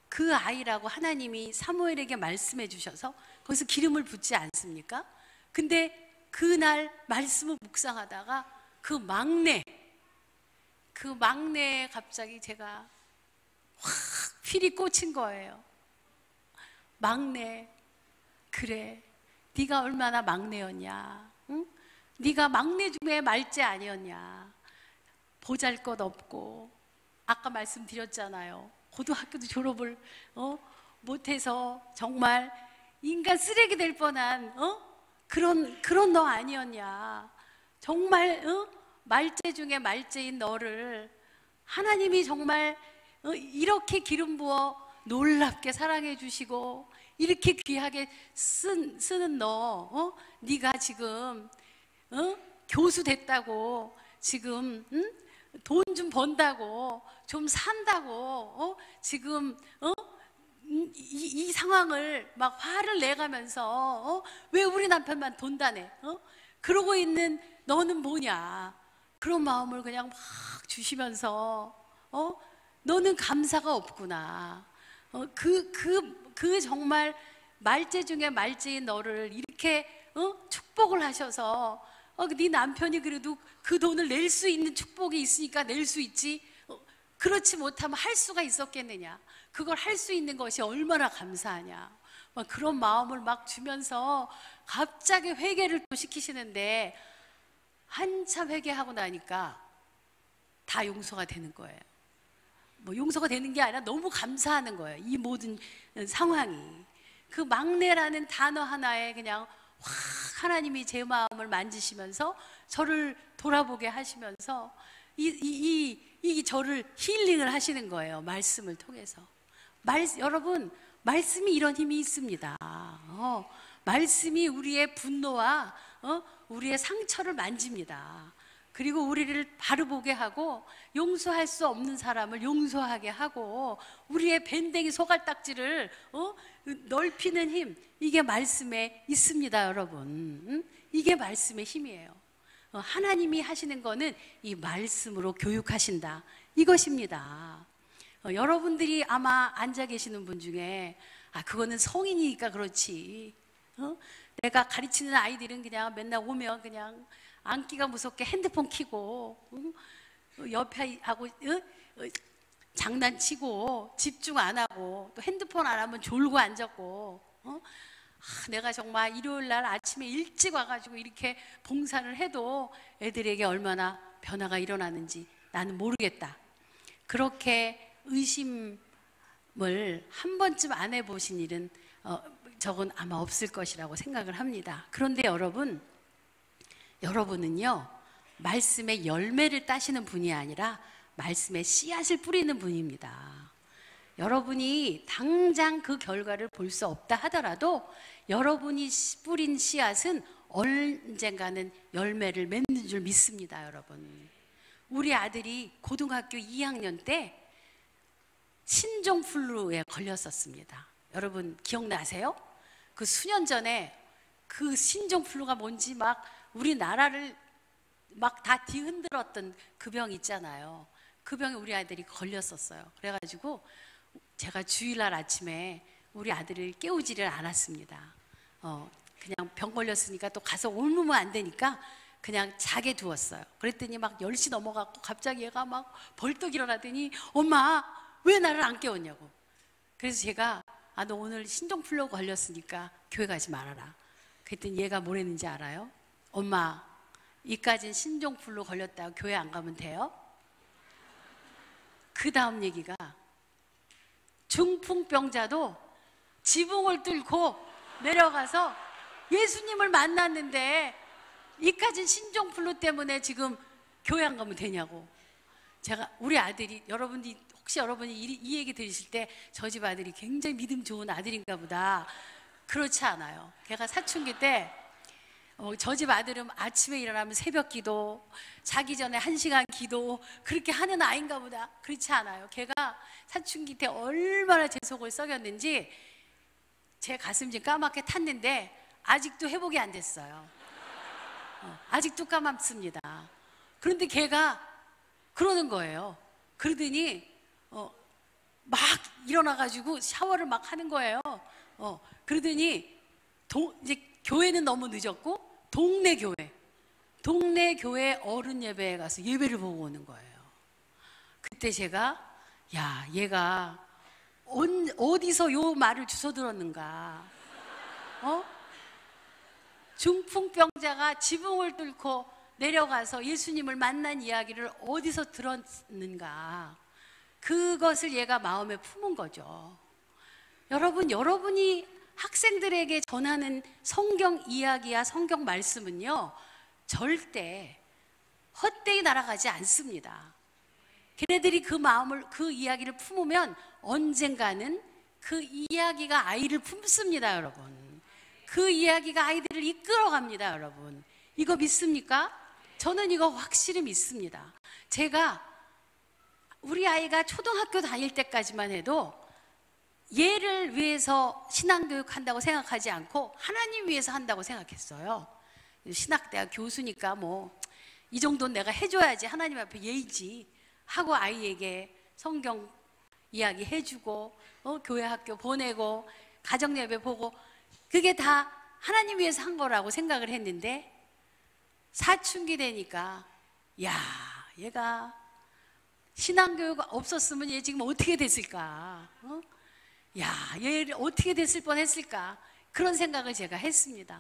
그 아이라고 하나님이 사무엘에게 말씀해 주셔서 거기서 기름을 붓지 않습니까? 근데 그날 말씀을 묵상하다가 그 막내에 갑자기 제가 확 필이 꽂힌 거예요. 막내. 그래, 네가 얼마나 막내였냐? 응? 네가 막내 중에 말째 아니었냐? 보잘것없고, 아까 말씀드렸잖아요. 고등학교도 졸업을 못해서 정말 인간 쓰레기 될 뻔한 그런 너 아니었냐? 정말 말째 중에 말째인 너를 하나님이 정말 이렇게 기름 부어 놀랍게 사랑해 주시고 이렇게 귀하게 쓰는 너, 네가 지금 교수 됐다고, 지금 돈 좀 번다고, 좀 산다고, 지금 이 상황을 막 화를 내가면서 왜 우리 남편만 돈 다 내? 그러고 있는 너는 뭐냐? 그런 마음을 그냥 막 주시면서 너는 감사가 없구나. 그 정말 말째 중에 말째인 너를 이렇게 축복을 하셔서 네 남편이 그래도 그 돈을 낼 수 있는 축복이 있으니까 낼 수 있지, 그렇지 못하면 할 수가 있었겠느냐? 그걸 할 수 있는 것이 얼마나 감사하냐? 막 그런 마음을 막 주면서 갑자기 회개를 또 시키시는데 한참 회개하고 나니까 다 용서가 되는 거예요. 뭐 용서가 되는 게 아니라 너무 감사하는 거예요. 이 모든 상황이. 그 막내라는 단어 하나에 그냥 확 하나님이 제 마음을 만지시면서 저를 돌아보게 하시면서 이 저를 힐링을 하시는 거예요. 말씀을 통해서. 여러분, 말씀이 이런 힘이 있습니다. 말씀이 우리의 분노와 우리의 상처를 만집니다. 그리고 우리를 바로 보게 하고 용서할 수 없는 사람을 용서하게 하고 우리의 밴댕이 소갈딱지를 넓히는 힘, 이게 말씀에 있습니다. 여러분, 이게 말씀의 힘이에요. 하나님이 하시는 거는 이 말씀으로 교육하신다, 이것입니다. 여러분들이 아마 앉아 계시는 분 중에 그거는 성인이니까 그렇지, 내가 가르치는 아이들은 그냥 맨날 오면 그냥 앉기가 무섭게 핸드폰 켜고 옆에 하고 장난치고 집중 안 하고 또 핸드폰 안 하면 졸고 앉았고, 내가 정말 일요일 날 아침에 일찍 와가지고 이렇게 봉사를 해도 애들에게 얼마나 변화가 일어나는지 나는 모르겠다. 그렇게 의심을 한 번쯤 안 해보신 일은 저건 아마 없을 것이라고 생각을 합니다. 그런데 여러분은요, 말씀의 열매를 따시는 분이 아니라 말씀의 씨앗을 뿌리는 분입니다. 여러분이 당장 그 결과를 볼 수 없다 하더라도 여러분이 뿌린 씨앗은 언젠가는 열매를 맺는 줄 믿습니다. 여러분, 우리 아들이 고등학교 2학년 때 신종플루에 걸렸었습니다. 여러분 기억나세요? 그 수년 전에 그 신종플루가 뭔지 막 우리나라를 막 다 뒤흔들었던 그 병 있잖아요. 그 병에 우리 아들이 걸렸었어요. 그래가지고 제가 주일날 아침에 우리 아들을 깨우지를 않았습니다. 그냥 병 걸렸으니까 또 가서 옮으면 안 되니까 그냥 자게 두었어요. 그랬더니 막 10시 넘어갔고 갑자기 얘가 막 벌떡 일어나더니 엄마 왜 나를 안 깨웠냐고. 그래서 제가 너 오늘 신종플루 걸렸으니까 교회 가지 말아라. 그랬더니 얘가 뭐랬는지 알아요? 엄마, 이까진 신종플루 걸렸다고 교회 안 가면 돼요? 그 다음 얘기가 중풍병자도 지붕을 뚫고 내려가서 예수님을 만났는데 이까진 신종플루 때문에 지금 교회 안 가면 되냐고. 제가 우리 아들이, 혹시 여러분이 이 얘기 들으실 때 저 집 아들이 굉장히 믿음 좋은 아들인가 보다, 그렇지 않아요. 걔가 사춘기 때 저 집 아들은 아침에 일어나면 새벽 기도, 자기 전에 1시간 기도, 그렇게 하는 아이인가 보다. 그렇지 않아요. 걔가 사춘기 때 얼마나 제 속을 썩였는지 제 가슴 좀 까맣게 탔는데 아직도 회복이 안 됐어요. 아직도 까맣습니다. 그런데 걔가 그러는 거예요. 그러더니 막 일어나가지고 샤워를 막 하는 거예요. 그러더니 이제 교회는 너무 늦었고 동네 교회 어른 예배에 가서 예배를 보고 오는 거예요. 그때 제가 얘가 어디서 요 말을 주워 들었는가? 중풍병자가 지붕을 뚫고 내려가서 예수님을 만난 이야기를 어디서 들었는가? 그것을 얘가 마음에 품은 거죠. 여러분, 여러분이 학생들에게 전하는 성경 이야기야 성경 말씀은요, 절대 헛되이 날아가지 않습니다. 걔네들이 그 마음을, 그 이야기를 품으면 언젠가는 그 이야기가 아이를 품습니다, 여러분. 그 이야기가 아이들을 이끌어갑니다, 여러분. 이거 믿습니까? 저는 이거 확실히 믿습니다. 제가 우리 아이가 초등학교 다닐 때까지만 해도 얘를 위해서 신앙교육 한다고 생각하지 않고 하나님 위해서 한다고 생각했어요. 신학대학 교수니까 뭐 이 정도는 내가 해줘야지, 하나님 앞에 예의지 하고 아이에게 성경 이야기 해주고 교회 학교 보내고 가정예배 보고, 그게 다 하나님 위해서 한 거라고 생각을 했는데, 사춘기 되니까 야, 얘가 신앙교육 없었으면 얘 지금 어떻게 됐을까? 야, 얘 어떻게 됐을 뻔했을까? 그런 생각을 제가 했습니다.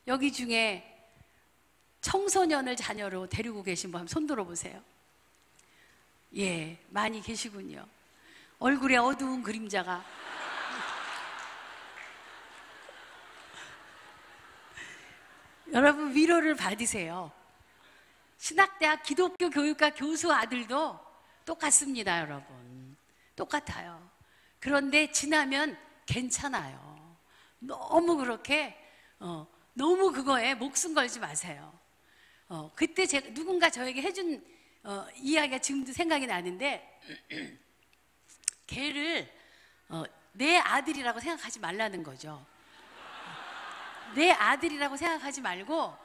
여기 중에 청소년을 자녀로 데리고 계신 분 한번 손 들어보세요. 예, 많이 계시군요. 얼굴에 어두운 그림자가. 여러분, 위로를 받으세요. 신학대학 기독교 교육과 교수 아들도 똑같습니다, 여러분. 똑같아요. 그런데 지나면 괜찮아요. 너무 그렇게 너무 그거에 목숨 걸지 마세요. 그때 누군가 저에게 해준 이야기가 지금도 생각이 나는데, 걔를 내 아들이라고 생각하지 말라는 거죠. 내 아들이라고 생각하지 말고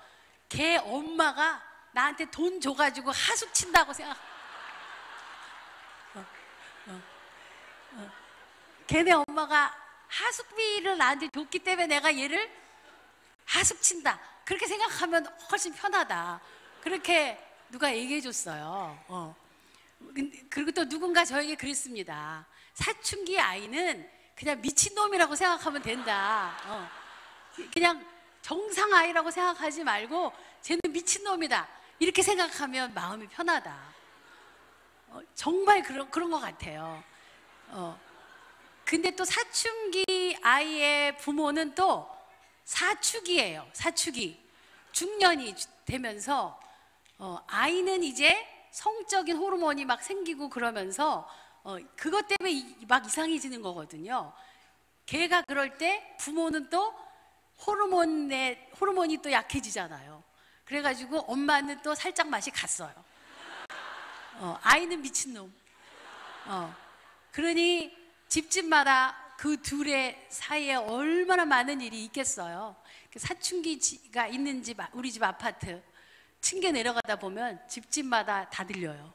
걔 엄마가 나한테 돈 줘가지고 하숙친다고 생각. 걔네 엄마가 하숙비를 나한테 줬기 때문에 내가 얘를 하숙친다, 그렇게 생각하면 훨씬 편하다. 그렇게 누가 얘기해 줬어요. 그리고 또 누군가 저에게 그랬습니다. 사춘기 아이는 그냥 미친놈이라고 생각하면 된다. 그냥 정상 아이라고 생각하지 말고 쟤는 미친놈이다, 이렇게 생각하면 마음이 편하다. 정말 그런 것 같아요. 근데 또 사춘기 아이의 부모는 또 사축이에요. 사축이 중년이 되면서 아이는 이제 성적인 호르몬이 막 생기고 그러면서 그것 때문에 막 이상해지는 거거든요. 걔가 그럴 때 부모는 또 호르몬이 또 약해지잖아요. 그래가지고 엄마는 또 살짝 맛이 갔어요. 아이는 미친놈. 그러니 집집마다 그 둘의 사이에 얼마나 많은 일이 있겠어요. 사춘기가 있는 집, 우리 집 아파트 층계 내려가다 보면 집집마다 다 들려요.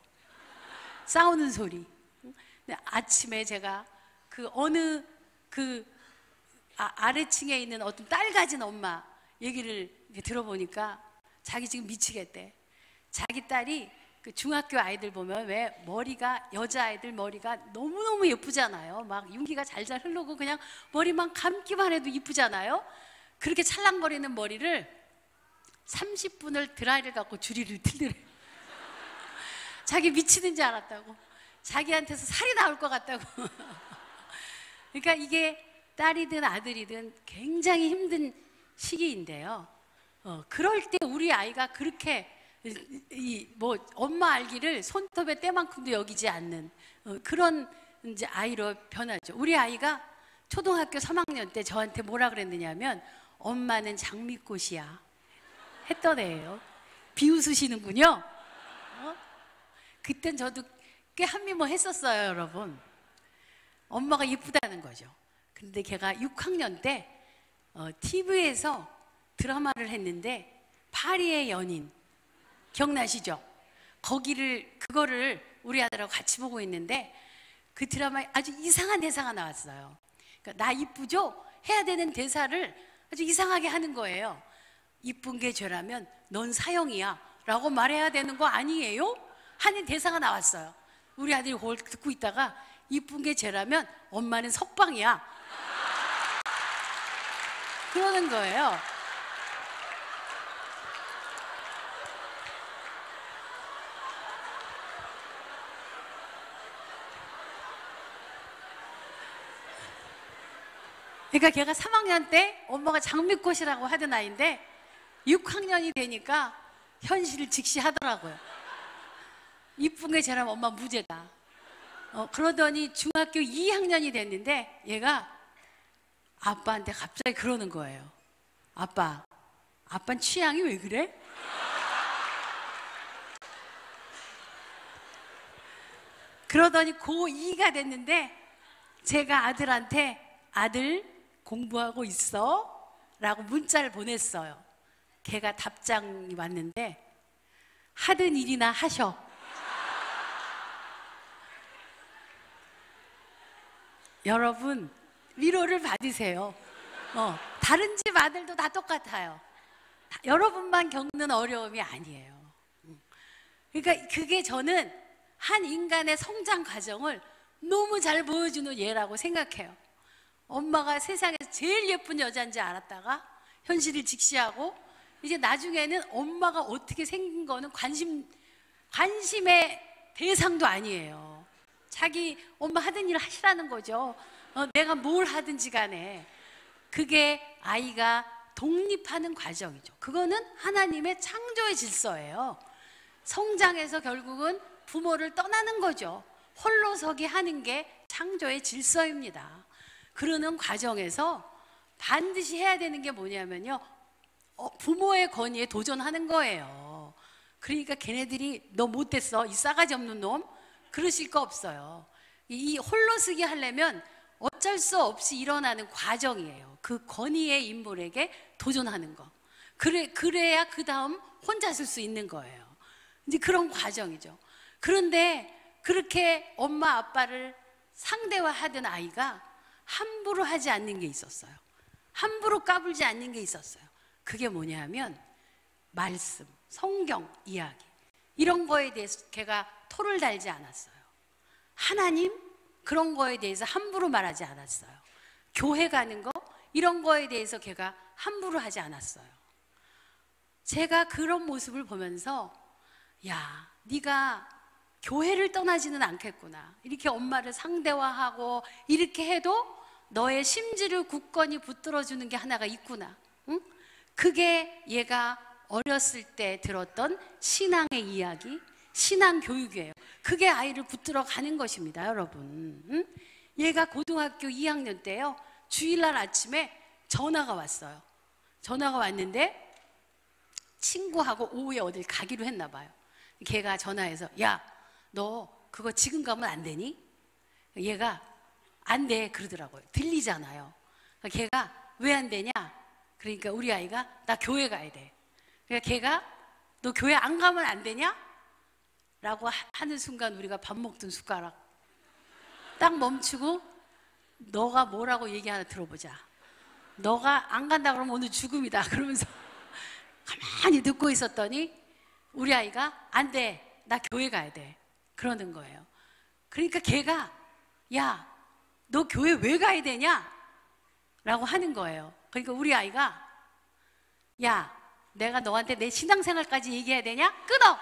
싸우는 소리. 아침에 제가 어느 아래층에 있는 어떤 딸 가진 엄마 얘기를 들어보니까 자기 지금 미치겠대. 자기 딸이 중학교 아이들 보면 왜 여자아이들 머리가 너무너무 예쁘잖아요. 막 윤기가 잘잘 흐르고 그냥 머리만 감기만 해도 이쁘잖아요. 그렇게 찰랑거리는 머리를 30분을 드라이를 갖고 줄이를 틀더래. 자기 미치는 줄 알았다고. 자기한테서 살이 나올 것 같다고. 그러니까 이게 딸이든 아들이든 굉장히 힘든 시기인데요. 그럴 때 우리 아이가 그렇게 엄마 알기를 손톱의 때만큼도 여기지 않는 그런 이제 아이로 변하죠. 우리 아이가 초등학교 3학년 때 저한테 뭐라 그랬느냐면, 엄마는 장미꽃이야 했던 애예요. 비웃으시는군요. 그땐 저도 꽤 한미모 했었어요, 여러분. 엄마가 예쁘다는 거죠. 근데 걔가 6학년 때 TV에서 드라마를 했는데, 파리의 연인 기억나시죠? 그거를 우리 아들하고 같이 보고 있는데, 그 드라마에 아주 이상한 대사가 나왔어요. 그러니까 나 이쁘죠? 해야 되는 대사를 아주 이상하게 하는 거예요. 이쁜 게 죄라면 넌 사형이야 라고 말해야 되는 거 아니에요? 하는 대사가 나왔어요. 우리 아들이 그걸 듣고 있다가 이쁜 게 쟤라면 엄마는 석방이야. 그러는 거예요. 그러니까 걔가 3학년 때 엄마가 장미꽃이라고 하던 아이인데 6학년이 되니까 현실을 직시하더라고요. 이쁜 게 쟤라면 엄마 무죄다. 그러더니 중학교 2학년이 됐는데 얘가 아빠한테 갑자기 그러는 거예요. 아빠는 취향이 왜 그래? 그러더니 고2가 됐는데 제가 아들한테 아들 공부하고 있어? 라고 문자를 보냈어요. 걔가 답장이 왔는데 하던 일이나 하셔. 여러분 위로를 받으세요. 다른 집 아들도 다 똑같아요. 여러분만 겪는 어려움이 아니에요. 그러니까 그게 저는 한 인간의 성장 과정을 너무 잘 보여주는 예라고 생각해요. 엄마가 세상에서 제일 예쁜 여자인지 알았다가 현실을 직시하고 이제 나중에는 엄마가 어떻게 생긴 거는 관심의 대상도 아니에요. 자기 엄마 하던 일을 하시라는 거죠. 내가 뭘 하든지 간에 그게 아이가 독립하는 과정이죠. 그거는 하나님의 창조의 질서예요. 성장해서 결국은 부모를 떠나는 거죠. 홀로서기 하는 게 창조의 질서입니다. 그러는 과정에서 반드시 해야 되는 게 뭐냐면요, 부모의 권위에 도전하는 거예요. 그러니까 걔네들이 너 못됐어, 이 싸가지 없는 놈, 그러실 거 없어요. 이 홀로서기 하려면 어쩔 수 없이 일어나는 과정이에요. 그 권위의 인물에게 도전하는 거. 그래야 그 다음 혼자 쓸 수 있는 거예요. 이제 그런 과정이죠. 그런데 그렇게 엄마 아빠를 상대화하던 아이가 함부로 하지 않는 게 있었어요. 함부로 까불지 않는 게 있었어요. 그게 뭐냐면 말씀, 성경 이야기, 이런 거에 대해서 걔가 토를 달지 않았어요. 하나님, 그런 거에 대해서 함부로 말하지 않았어요. 교회 가는 거, 이런 거에 대해서 걔가 함부로 하지 않았어요. 제가 그런 모습을 보면서 야, 네가 교회를 떠나지는 않겠구나. 이렇게 엄마를 상대화하고 이렇게 해도 너의 심지를 굳건히 붙들어주는 게 하나가 있구나. 응? 그게 얘가 어렸을 때 들었던 신앙의 이야기, 신앙 교육이에요. 그게 아이를 붙들어 가는 것입니다, 여러분. 응? 얘가 고등학교 2학년 때요, 주일날 아침에 전화가 왔어요. 전화가 왔는데 친구하고 오후에 어딜 가기로 했나 봐요. 걔가 전화해서 야, 너 그거 지금 가면 안 되니? 얘가 안 돼 그러더라고요. 들리잖아요. 걔가 왜 안 되냐? 그러니까 우리 아이가 나 교회 가야 돼. 그러니까 걔가 너 교회 안 가면 안 되냐? 라고 하는 순간 우리가 밥 먹던 숟가락 딱 멈추고 너가 뭐라고 얘기하나 들어보자. 너가 안 간다 그러면 오늘 죽음이다 그러면서 가만히 듣고 있었더니 우리 아이가 안 돼, 나 교회 가야 돼 그러는 거예요. 그러니까 걔가 야, 너 교회 왜 가야 되냐? 라고 하는 거예요. 그러니까 우리 아이가 야, 내가 너한테 내 신앙생활까지 얘기해야 되냐? 끊어!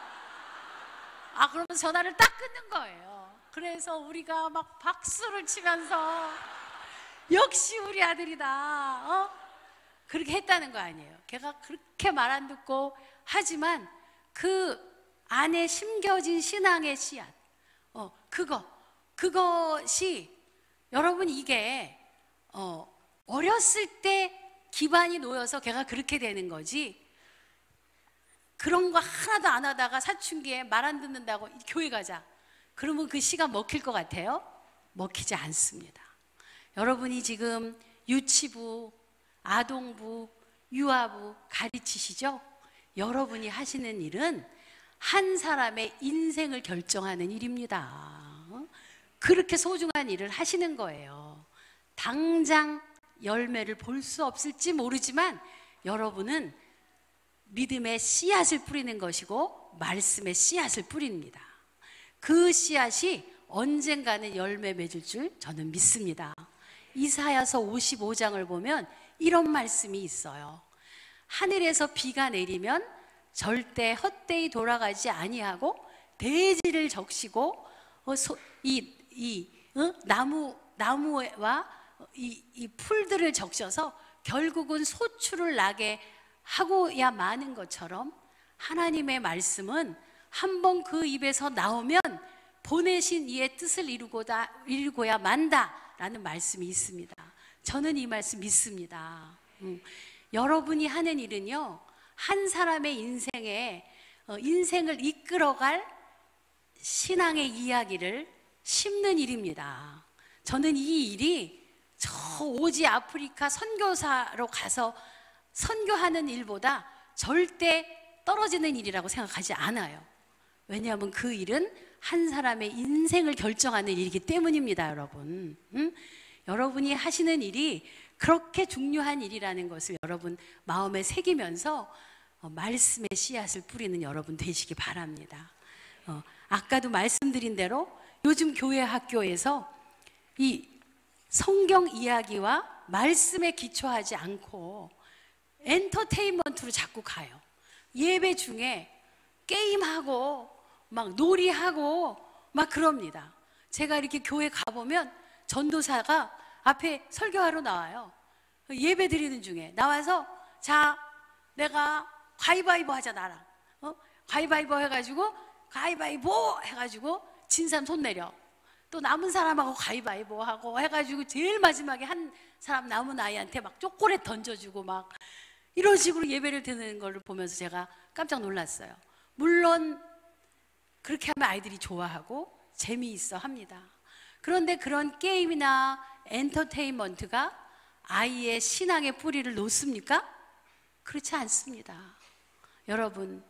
그러면서 전화를 딱 끊는 거예요. 그래서 우리가 막 박수를 치면서 역시 우리 아들이다, 그렇게 했다는 거 아니에요. 걔가 그렇게 말 안 듣고 하지만 그 안에 심겨진 신앙의 씨앗, 그것이 여러분 이게 어렸을 때 기반이 놓여서 걔가 그렇게 되는 거지, 그런 거 하나도 안 하다가 사춘기에 말 안 듣는다고 교회 가자 그러면 그 시간 먹힐 것 같아요? 먹히지 않습니다. 여러분이 지금 유치부, 아동부, 유아부 가르치시죠? 여러분이 하시는 일은 한 사람의 인생을 결정하는 일입니다. 그렇게 소중한 일을 하시는 거예요. 당장 열매를 볼 수 없을지 모르지만 여러분은 믿음의 씨앗을 뿌리는 것이고 말씀의 씨앗을 뿌립니다. 그 씨앗이 언젠가는 열매 맺을 줄 저는 믿습니다. 이사야서 55장을 보면 이런 말씀이 있어요. 하늘에서 비가 내리면 절대 헛되이 돌아가지 아니하고 대지를 적시고 나무와 이 풀들을 적셔서 결국은 소출을 나게 하고야 마는 것처럼 하나님의 말씀은 한번 그 입에서 나오면 보내신 이의 뜻을 이루고야 만다라는 말씀이 있습니다. 저는 이 말씀 믿습니다. 여러분이 하는 일은요, 한 사람의 인생을 이끌어갈 신앙의 이야기를 심는 일입니다. 저는 이 일이 저 오지 아프리카 선교사로 가서 선교하는 일보다 절대 떨어지는 일이라고 생각하지 않아요. 왜냐하면 그 일은 한 사람의 인생을 결정하는 일이기 때문입니다, 여러분. 여러분이 하시는 일이 그렇게 중요한 일이라는 것을 여러분 마음에 새기면서 말씀의 씨앗을 뿌리는 여러분 되시기 바랍니다. 아까도 말씀드린 대로 요즘 교회 학교에서 이 성경 이야기와 말씀에 기초하지 않고 엔터테인먼트로 자꾸 가요. 예배 중에 게임하고 막 놀이하고 막 그럽니다. 제가 이렇게 교회 가보면 전도사가 앞에 설교하러 나와요. 예배 드리는 중에 나와서 자, 내가 가위바위보 하자 나랑. 가위바위보 해가지고 가위바위보 해가지고 진 사람 손 내려. 또 남은 사람하고 가위바위보 하고 해가지고 제일 마지막에 한 사람 남은 아이한테 막 초콜릿 던져주고 막 이런 식으로 예배를 드리는 걸 보면서 제가 깜짝 놀랐어요. 물론 그렇게 하면 아이들이 좋아하고 재미있어 합니다. 그런데 그런 게임이나 엔터테인먼트가 아이의 신앙의 뿌리를 놓습니까? 그렇지 않습니다. 여러분,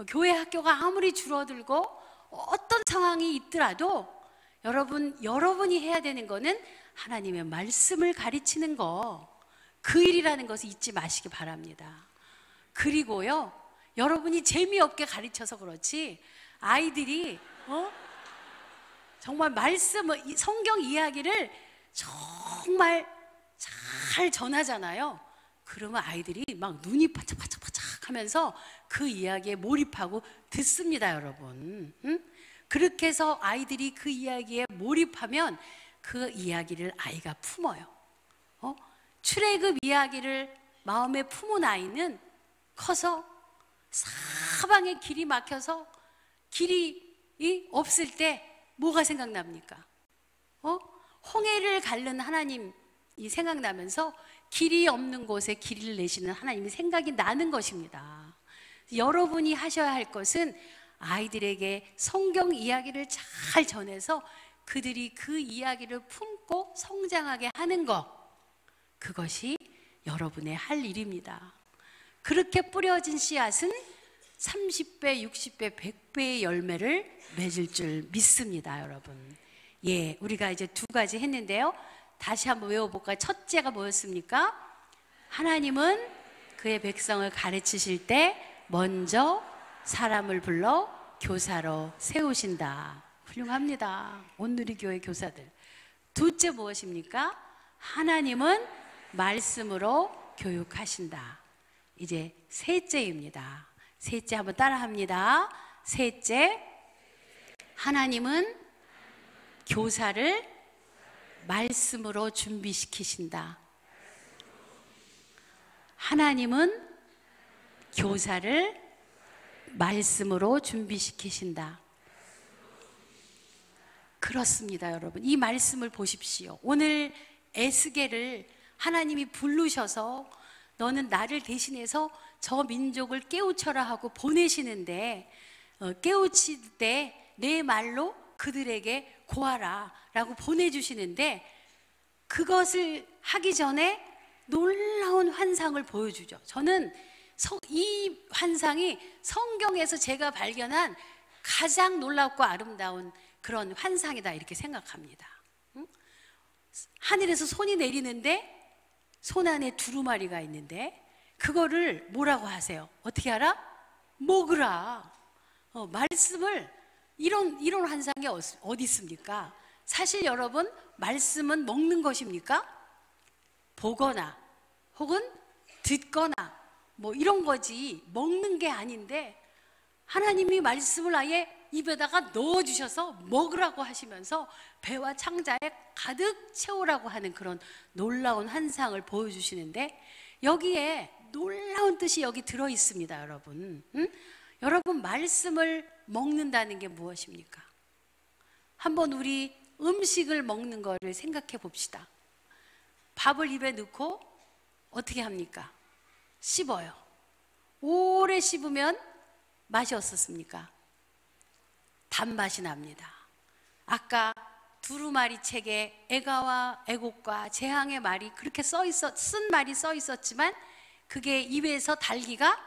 교회 학교가 아무리 줄어들고 어떤 상황이 있더라도 여러분이 해야 되는 거는 하나님의 말씀을 가르치는 거, 그 일이라는 것을 잊지 마시기 바랍니다. 그리고요, 여러분이 재미없게 가르쳐서 그렇지 아이들이 정말 성경 이야기를 정말 잘 전하잖아요. 그러면 아이들이 막 눈이 바짝바짝바짝 하면서 그 이야기에 몰입하고 듣습니다, 여러분. 그렇게 해서 아이들이 그 이야기에 몰입하면 그 이야기를 아이가 품어요. 출애굽 이야기를 마음에 품은 아이는 커서 사방에 길이 막혀서 길이 없을 때 뭐가 생각납니까? 홍해를 가른 하나님이 생각나면서 길이 없는 곳에 길을 내시는 하나님이 생각이 나는 것입니다. 여러분이 하셔야 할 것은 아이들에게 성경 이야기를 잘 전해서 그들이 그 이야기를 품고 성장하게 하는 것, 그것이 여러분의 할 일입니다. 그렇게 뿌려진 씨앗은 30배, 60배, 100배의 열매를 맺을 줄 믿습니다, 여러분. 예, 우리가 이제 두 가지 했는데요. 다시 한번 외워볼까요? 첫째가 뭐였습니까? 하나님은 그의 백성을 가르치실 때 먼저 사람을 불러 교사로 세우신다. 훌륭합니다. 온누리교회 교사들. 둘째 무엇입니까? 하나님은 말씀으로 교육하신다. 이제 셋째입니다. 셋째 한번 따라합니다. 셋째, 하나님은 교사를 말씀으로 준비시키신다. 하나님은 교사를 말씀으로 준비시키신다. 그렇습니다, 여러분. 이 말씀을 보십시오. 오늘 에스겔을 하나님이 부르셔서 너는 나를 대신해서 저 민족을 깨우쳐라 하고 보내시는데, 깨우칠 때 내 말로 그들에게 고하라 라고 보내주시는데, 그것을 하기 전에 놀라운 환상을 보여주죠. 저는 이 환상이 성경에서 제가 발견한 가장 놀랍고 아름다운 그런 환상이다 이렇게 생각합니다. 하늘에서 손이 내리는데 손 안에 두루마리가 있는데 그거를 뭐라고 하세요? 어떻게 알아? 먹으라. 말씀을 이런 환상이 어디 있습니까? 사실 여러분, 말씀은 먹는 것입니까? 보거나 혹은 듣거나 뭐 이런 거지 먹는 게 아닌데, 하나님이 말씀을 아예 입에다가 넣어주셔서 먹으라고 하시면서 배와 창자에 가득 채우라고 하는 그런 놀라운 환상을 보여주시는데, 여기에 놀라운 뜻이 여기 들어 있습니다. 여러분, 여러분, 말씀을 먹는다는 게 무엇입니까? 한번 우리 음식을 먹는 거를 생각해 봅시다. 밥을 입에 넣고 어떻게 합니까? 씹어요. 오래 씹으면 맛이 어떻습니까? 단맛이 납니다. 아까 두루마리 책에 애가와 애곡과 재앙의 말이 그렇게 쓴 말이 써 있었지만 그게 입에서 달기가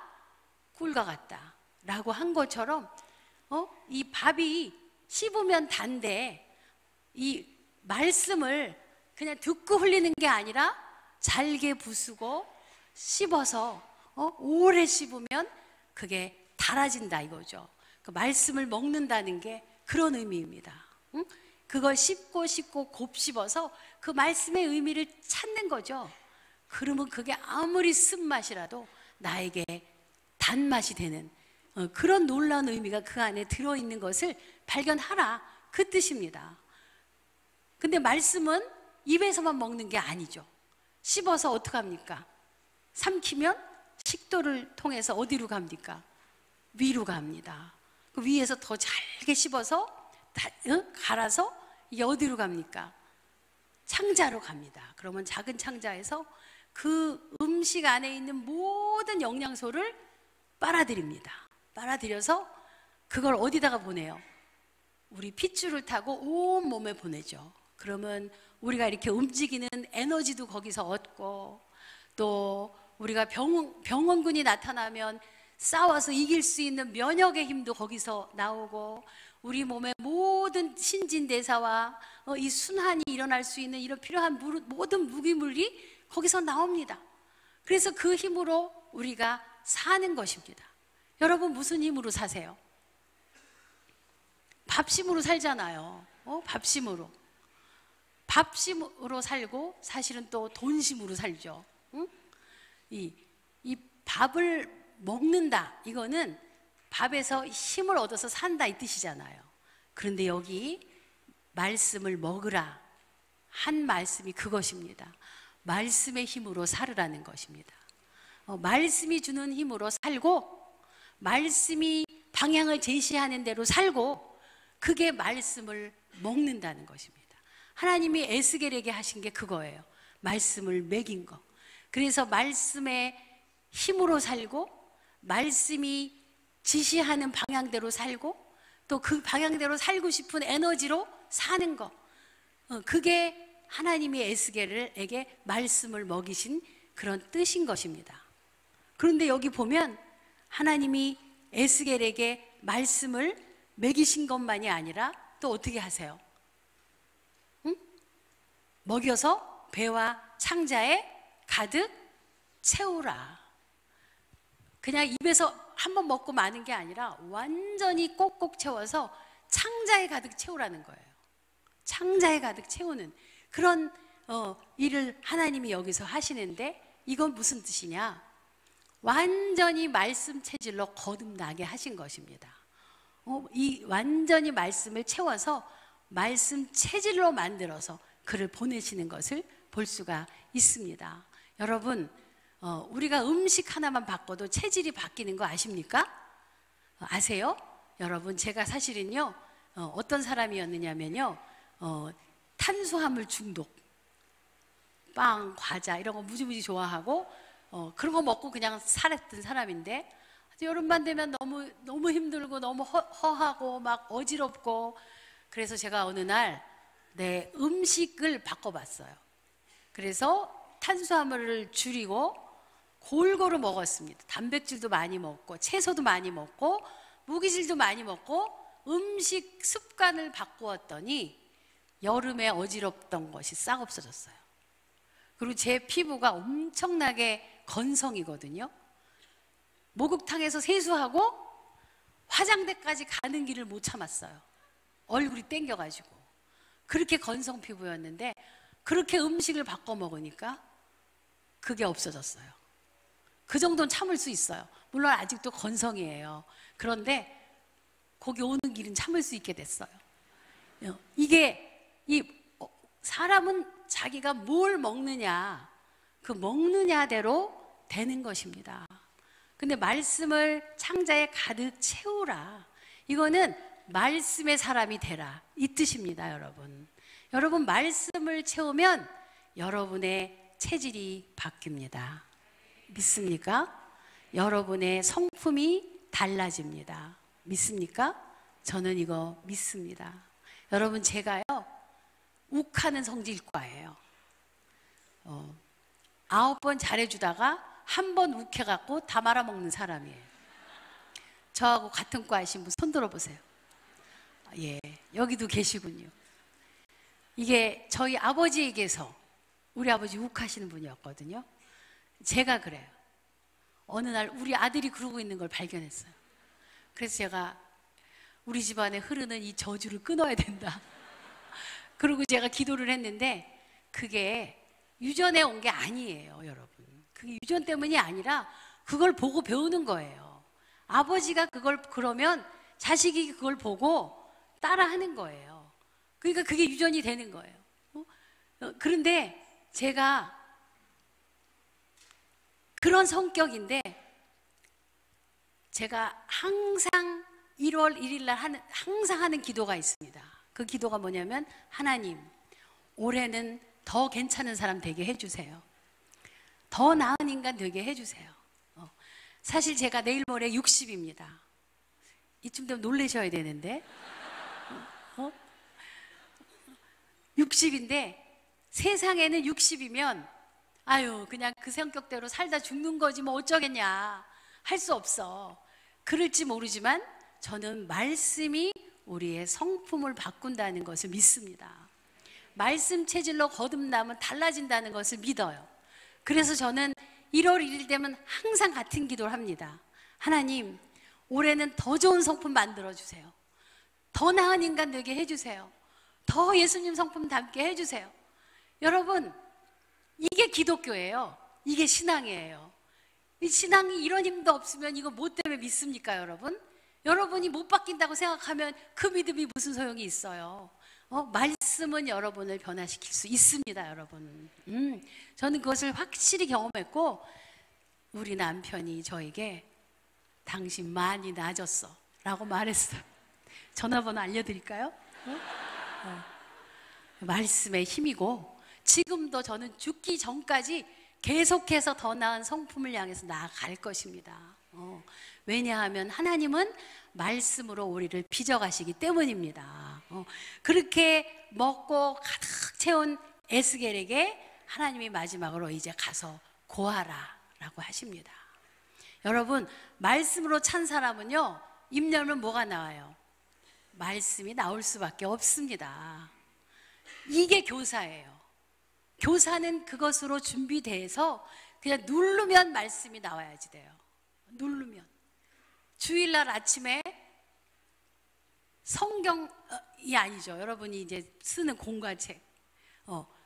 꿀과 같다 라고 한 것처럼, 이 밥이 씹으면 단데 이 말씀을 그냥 듣고 흘리는 게 아니라 잘게 부수고 씹어서 오래 씹으면 그게 달아진다 이거죠. 그 말씀을 먹는다는 게 그런 의미입니다. 그걸 씹고 곱씹어서 그 말씀의 의미를 찾는 거죠. 그러면 그게 아무리 쓴맛이라도 나에게 단맛이 되는 그런 놀라운 의미가 그 안에 들어있는 것을 발견하라, 그 뜻입니다. 근데 말씀은 입에서만 먹는 게 아니죠. 씹어서 어떻게 합니까? 삼키면 식도를 통해서 어디로 갑니까? 위로 갑니다. 그 위에서 더 잘게 씹어서 갈아서 이게 어디로 갑니까? 창자로 갑니다. 그러면 작은 창자에서 그 음식 안에 있는 모든 영양소를 빨아들입니다. 빨아들여서 그걸 어디다가 보내요? 우리 핏줄을 타고 온 몸에 보내죠. 그러면 우리가 이렇게 움직이는 에너지도 거기서 얻고, 또 우리가 병원군이 나타나면 싸워서 이길 수 있는 면역의 힘도 거기서 나오고, 우리 몸의 모든 신진대사와 이 순환이 일어날 수 있는 이런 필요한 모든 무기물이 거기서 나옵니다. 그래서 그 힘으로 우리가 사는 것입니다. 여러분, 무슨 힘으로 사세요? 밥심으로 살잖아요. 밥심으로. 밥심으로 살고 사실은 또 돈심으로 살죠. 이 밥을 먹는다, 이거는 밥에서 힘을 얻어서 산다 이 뜻이잖아요. 그런데 여기 말씀을 먹으라 한 말씀이 그것입니다. 말씀의 힘으로 살으라는 것입니다. 말씀이 주는 힘으로 살고, 말씀이 방향을 제시하는 대로 살고, 그게 말씀을 먹는다는 것입니다. 하나님이 에스겔에게 하신 게 그거예요. 말씀을 먹인 거. 그래서 말씀의 힘으로 살고, 말씀이 지시하는 방향대로 살고, 또 그 방향대로 살고 싶은 에너지로 사는 거, 그게 하나님이 에스겔에게 말씀을 먹이신 그런 뜻인 것입니다. 그런데 여기 보면 하나님이 에스겔에게 말씀을 먹이신 것만이 아니라 또 어떻게 하세요? 먹여서 배와 창자에 가득 채우라. 그냥 입에서 한번 먹고 마는 게 아니라 완전히 꼭꼭 채워서 창자에 가득 채우라는 거예요. 창자에 가득 채우는 그런 일을 하나님이 여기서 하시는데, 이건 무슨 뜻이냐? 완전히 말씀 체질로 거듭나게 하신 것입니다. 이 완전히 말씀을 채워서 말씀 체질로 만들어서 그를 보내시는 것을 볼 수가 있습니다. 여러분, 우리가 음식 하나만 바꿔도 체질이 바뀌는 거 아십니까? 아세요? 여러분, 제가 사실은요, 어떤 사람이었느냐면요, 탄수화물 중독, 빵, 과자 이런 거 무지무지 좋아하고, 그런 거 먹고 그냥 살았던 사람인데, 여름만 되면 너무 힘들고 너무 허하고 막 어지럽고, 그래서 제가 어느 날 내 음식을 바꿔봤어요. 그래서 탄수화물을 줄이고 골고루 먹었습니다. 단백질도 많이 먹고 채소도 많이 먹고 무기질도 많이 먹고 음식 습관을 바꾸었더니 여름에 어지럽던 것이 싹 없어졌어요. 그리고 제 피부가 엄청나게 건성이거든요. 목욕탕에서 세수하고 화장대까지 가는 길을 못 참았어요. 얼굴이 땡겨가지고. 그렇게 건성 피부였는데 그렇게 음식을 바꿔 먹으니까 그게 없어졌어요. 그 정도는 참을 수 있어요. 물론 아직도 건성이에요. 그런데 거기 오는 길은 참을 수 있게 됐어요. 이게 사람은 자기가 뭘 먹느냐, 그 먹느냐대로 되는 것입니다. 근데 말씀을 창자에 가득 채우라. 이거는 말씀의 사람이 되라, 이 뜻입니다, 여러분. 여러분 말씀을 채우면 여러분의 체질이 바뀝니다. 믿습니까? 여러분의 성품이 달라집니다. 믿습니까? 저는 이거 믿습니다. 여러분, 제가요 욱하는 성질과예요. 9번 잘해주다가 한 번 욱해갖고 다 말아먹는 사람이에요. 저하고 같은 과이신 분 손 들어보세요. 예, 여기도 계시군요. 이게 저희 아버지에게서, 우리 아버지 욱하시는 분이었거든요. 제가 그래요. 어느 날 우리 아들이 그러고 있는 걸 발견했어요. 그래서 제가 우리 집안에 흐르는 이 저주를 끊어야 된다. 그리고 제가 기도를 했는데 그게 유전에 온 게 아니에요, 여러분. 그게 유전 때문이 아니라 그걸 보고 배우는 거예요. 아버지가 그걸 그러면 자식이 그걸 보고 따라하는 거예요. 그러니까 그게 유전이 되는 거예요. 그런데 제가 그런 성격인데 제가 항상 1월 1일 날 항상 하는 기도가 있습니다. 그 기도가 뭐냐면, 하나님, 올해는 더 괜찮은 사람 되게 해주세요. 더 나은 인간 되게 해주세요. 사실 제가 내일 모레 60입니다. 이쯤 되면 놀라셔야 되는데 60인데 세상에는 60이면 아유 그냥 그 성격대로 살다 죽는 거지 뭐 어쩌겠냐, 할 수 없어. 그럴지 모르지만 저는 말씀이 우리의 성품을 바꾼다는 것을 믿습니다. 말씀 체질로 거듭나면 달라진다는 것을 믿어요. 그래서 저는 1월 1일 되면 항상 같은 기도를 합니다. 하나님, 올해는 더 좋은 성품 만들어주세요. 더 나은 인간 되게 해주세요. 더 예수님 성품 담게 해주세요. 여러분, 이게 기독교예요. 이게 신앙이에요. 이 신앙이 이런 힘도 없으면 이거 뭐 때문에 믿습니까, 여러분? 여러분이 못 바뀐다고 생각하면 그 믿음이 무슨 소용이 있어요? 말씀은 여러분을 변화시킬 수 있습니다, 여러분. 저는 그것을 확실히 경험했고, 우리 남편이 저에게 당신 많이 나아졌어 라고 말했어요. 전화번호 알려드릴까요? 말씀의 힘이고, 지금도 저는 죽기 전까지 계속해서 더 나은 성품을 향해서 나아갈 것입니다. 왜냐하면 하나님은 말씀으로 우리를 빚어가시기 때문입니다. 그렇게 먹고 가득 채운 에스겔에게 하나님이 마지막으로 이제 가서 고하라 라고 하십니다. 여러분, 말씀으로 찬 사람은요, 입 열면 뭐가 나와요? 말씀이 나올 수밖에 없습니다. 이게 교사예요. 교사는 그것으로 준비돼서 그냥 누르면 말씀이 나와야지 돼요. 누르면. 주일날 아침에 성경이 아니죠. 여러분이 이제 쓰는 공과책.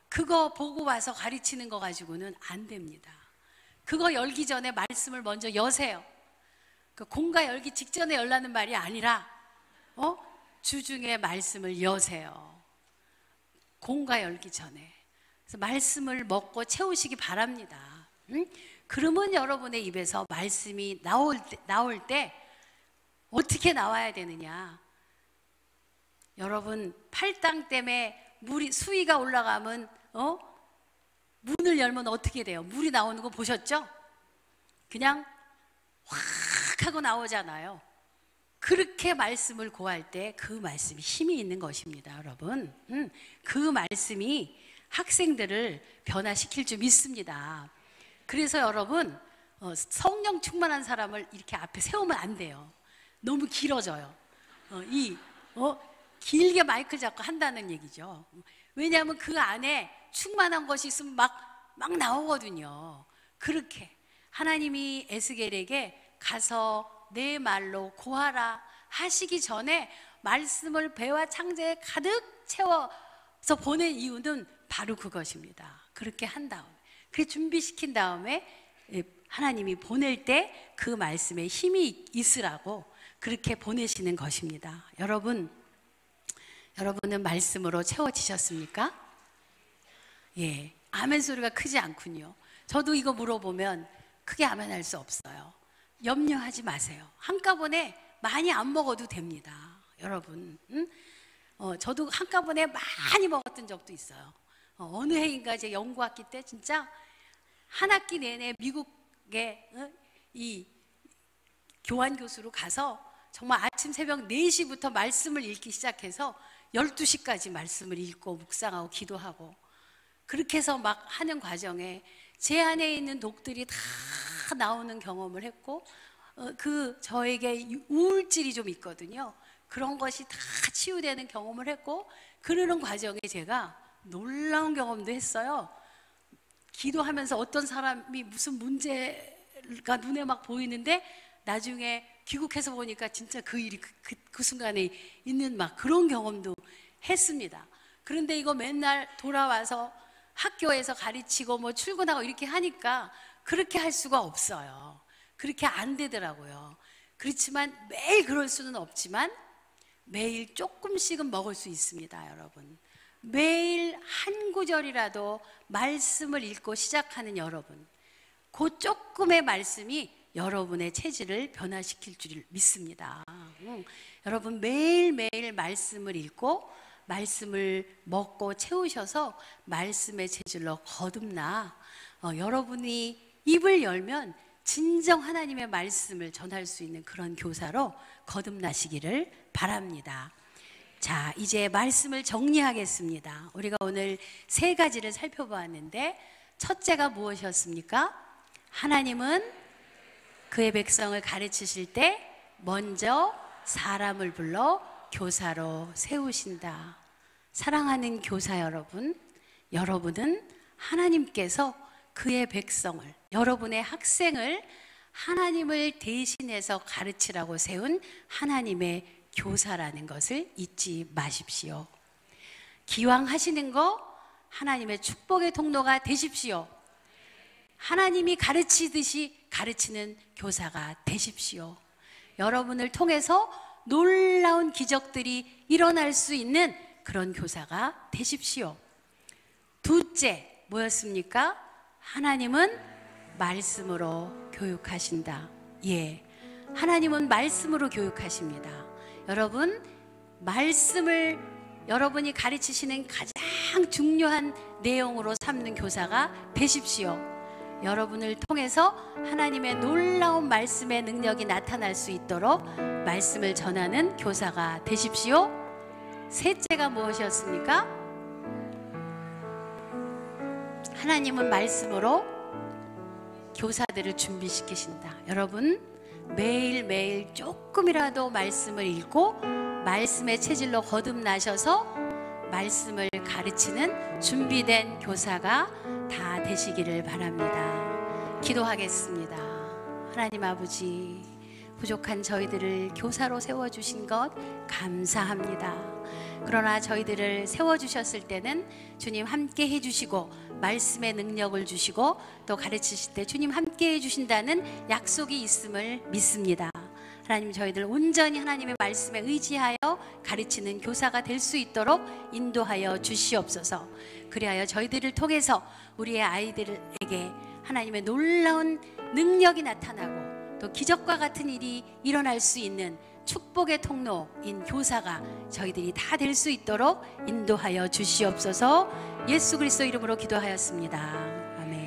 그거 보고 와서 가르치는 거 가지고는 안 됩니다. 그거 열기 전에 말씀을 먼저 여세요. 그 공과 열기 직전에 열라는 말이 아니라 주중에 말씀을 여세요. 공과 열기 전에. 그래서 말씀을 먹고 채우시기 바랍니다. 그러면 여러분의 입에서 말씀이 나올 때 어떻게 나와야 되느냐? 여러분, 팔당 때문에 수위가 올라가면 문을 열면 어떻게 돼요? 물이 나오는 거 보셨죠? 그냥 확 하고 나오잖아요. 그렇게 말씀을 고할 때 그 말씀이 힘이 있는 것입니다, 여러분. 그 말씀이 학생들을 변화시킬 줄 믿습니다. 그래서 여러분, 성령 충만한 사람을 이렇게 앞에 세우면 안 돼요. 너무 길어져요. 길게 마이크 잡고 한다는 얘기죠. 왜냐하면 그 안에 충만한 것이 있으면 막 나오거든요. 그렇게 하나님이 에스겔에게 가서 내 말로 고하라 하시기 전에 말씀을 배와 창자에 가득 채워서 보낸 이유는 바로 그것입니다. 그렇게 한 다음에, 그렇게 준비시킨 다음에 하나님이 보낼 때 그 말씀에 힘이 있으라고 그렇게 보내시는 것입니다. 여러분은 말씀으로 채워지셨습니까? 예, 아멘 소리가 크지 않군요. 저도 이거 물어보면 크게 아멘할 수 없어요. 염려하지 마세요. 한꺼번에 많이 안 먹어도 됩니다. 여러분, 저도 한꺼번에 많이 먹었던 적도 있어요. 어느 해인가 제 연구학기 때 진짜 한 학기 내내 미국에 이 교환 교수로 가서 정말 아침 새벽 4시부터 말씀을 읽기 시작해서 12시까지 말씀을 읽고 묵상하고 기도하고 그렇게 해서 막 하는 과정에 제 안에 있는 독들이 다 나오는 경험을 했고 저에게 우울질이 좀 있거든요. 그런 것이 다 치유되는 경험을 했고 그러는 과정에 제가 놀라운 경험도 했어요. 기도하면서 어떤 사람이 무슨 문제가 눈에 막 보이는데 나중에 귀국해서 보니까 진짜 그 일이 그 순간에 있는 막 그런 경험도 했습니다. 그런데 이거 맨날 돌아와서 학교에서 가르치고 뭐 출근하고 이렇게 하니까 그렇게 할 수가 없어요. 그렇게 안 되더라고요. 그렇지만 매일 그럴 수는 없지만 매일 조금씩은 먹을 수 있습니다. 여러분, 매일 한 구절이라도 말씀을 읽고 시작하는 여러분, 그 조금의 말씀이 여러분의 체질을 변화시킬 줄 믿습니다. 여러분 매일매일 말씀을 읽고 말씀을 먹고 채우셔서 말씀의 체질로 거듭나 여러분이 입을 열면 진정 하나님의 말씀을 전할 수 있는 그런 교사로 거듭나시기를 바랍니다. 자, 이제 말씀을 정리하겠습니다. 우리가 오늘 3가지를 살펴보았는데 첫째가 무엇이었습니까? 하나님은 그의 백성을 가르치실 때 먼저 사람을 불러 교사로 세우신다. 사랑하는 교사 여러분, 여러분은 하나님께서 그의 백성을, 여러분의 학생을 하나님을 대신해서 가르치라고 세운 하나님의 교사라는 것을 잊지 마십시오. 기왕 하시는 거 하나님의 축복의 통로가 되십시오. 하나님이 가르치듯이 가르치는 교사가 되십시오. 여러분을 통해서 놀라운 기적들이 일어날 수 있는 그런 교사가 되십시오. 둘째, 뭐였습니까? 하나님은 말씀으로 교육하신다. 예, 하나님은 말씀으로 교육하십니다. 여러분, 말씀을 여러분이 가르치시는 가장 중요한 내용으로 삼는 교사가 되십시오. 여러분을 통해서 하나님의 놀라운 말씀의 능력이 나타날 수 있도록 말씀을 전하는 교사가 되십시오. 셋째가 무엇이었습니까? 하나님은 말씀으로 교사들을 준비시키신다. 여러분, 매일매일 조금이라도 말씀을 읽고 말씀의 체질로 거듭나셔서 말씀을 가르치는 준비된 교사가 다 되시기를 바랍니다. 기도하겠습니다. 하나님 아버지, 부족한 저희들을 교사로 세워주신 것 감사합니다. 그러나 저희들을 세워주셨을 때는 주님 함께 해주시고 말씀의 능력을 주시고 또 가르치실 때 주님 함께 해주신다는 약속이 있음을 믿습니다. 하나님, 저희들 온전히 하나님의 말씀에 의지하여 가르치는 교사가 될 수 있도록 인도하여 주시옵소서. 그리하여 저희들을 통해서 우리의 아이들에게 하나님의 놀라운 능력이 나타나고 또 기적과 같은 일이 일어날 수 있는 축복의 통로인 교사가 저희들이 다 될 수 있도록 인도하여 주시옵소서. 예수 그리스도 이름으로 기도하였습니다. 아멘.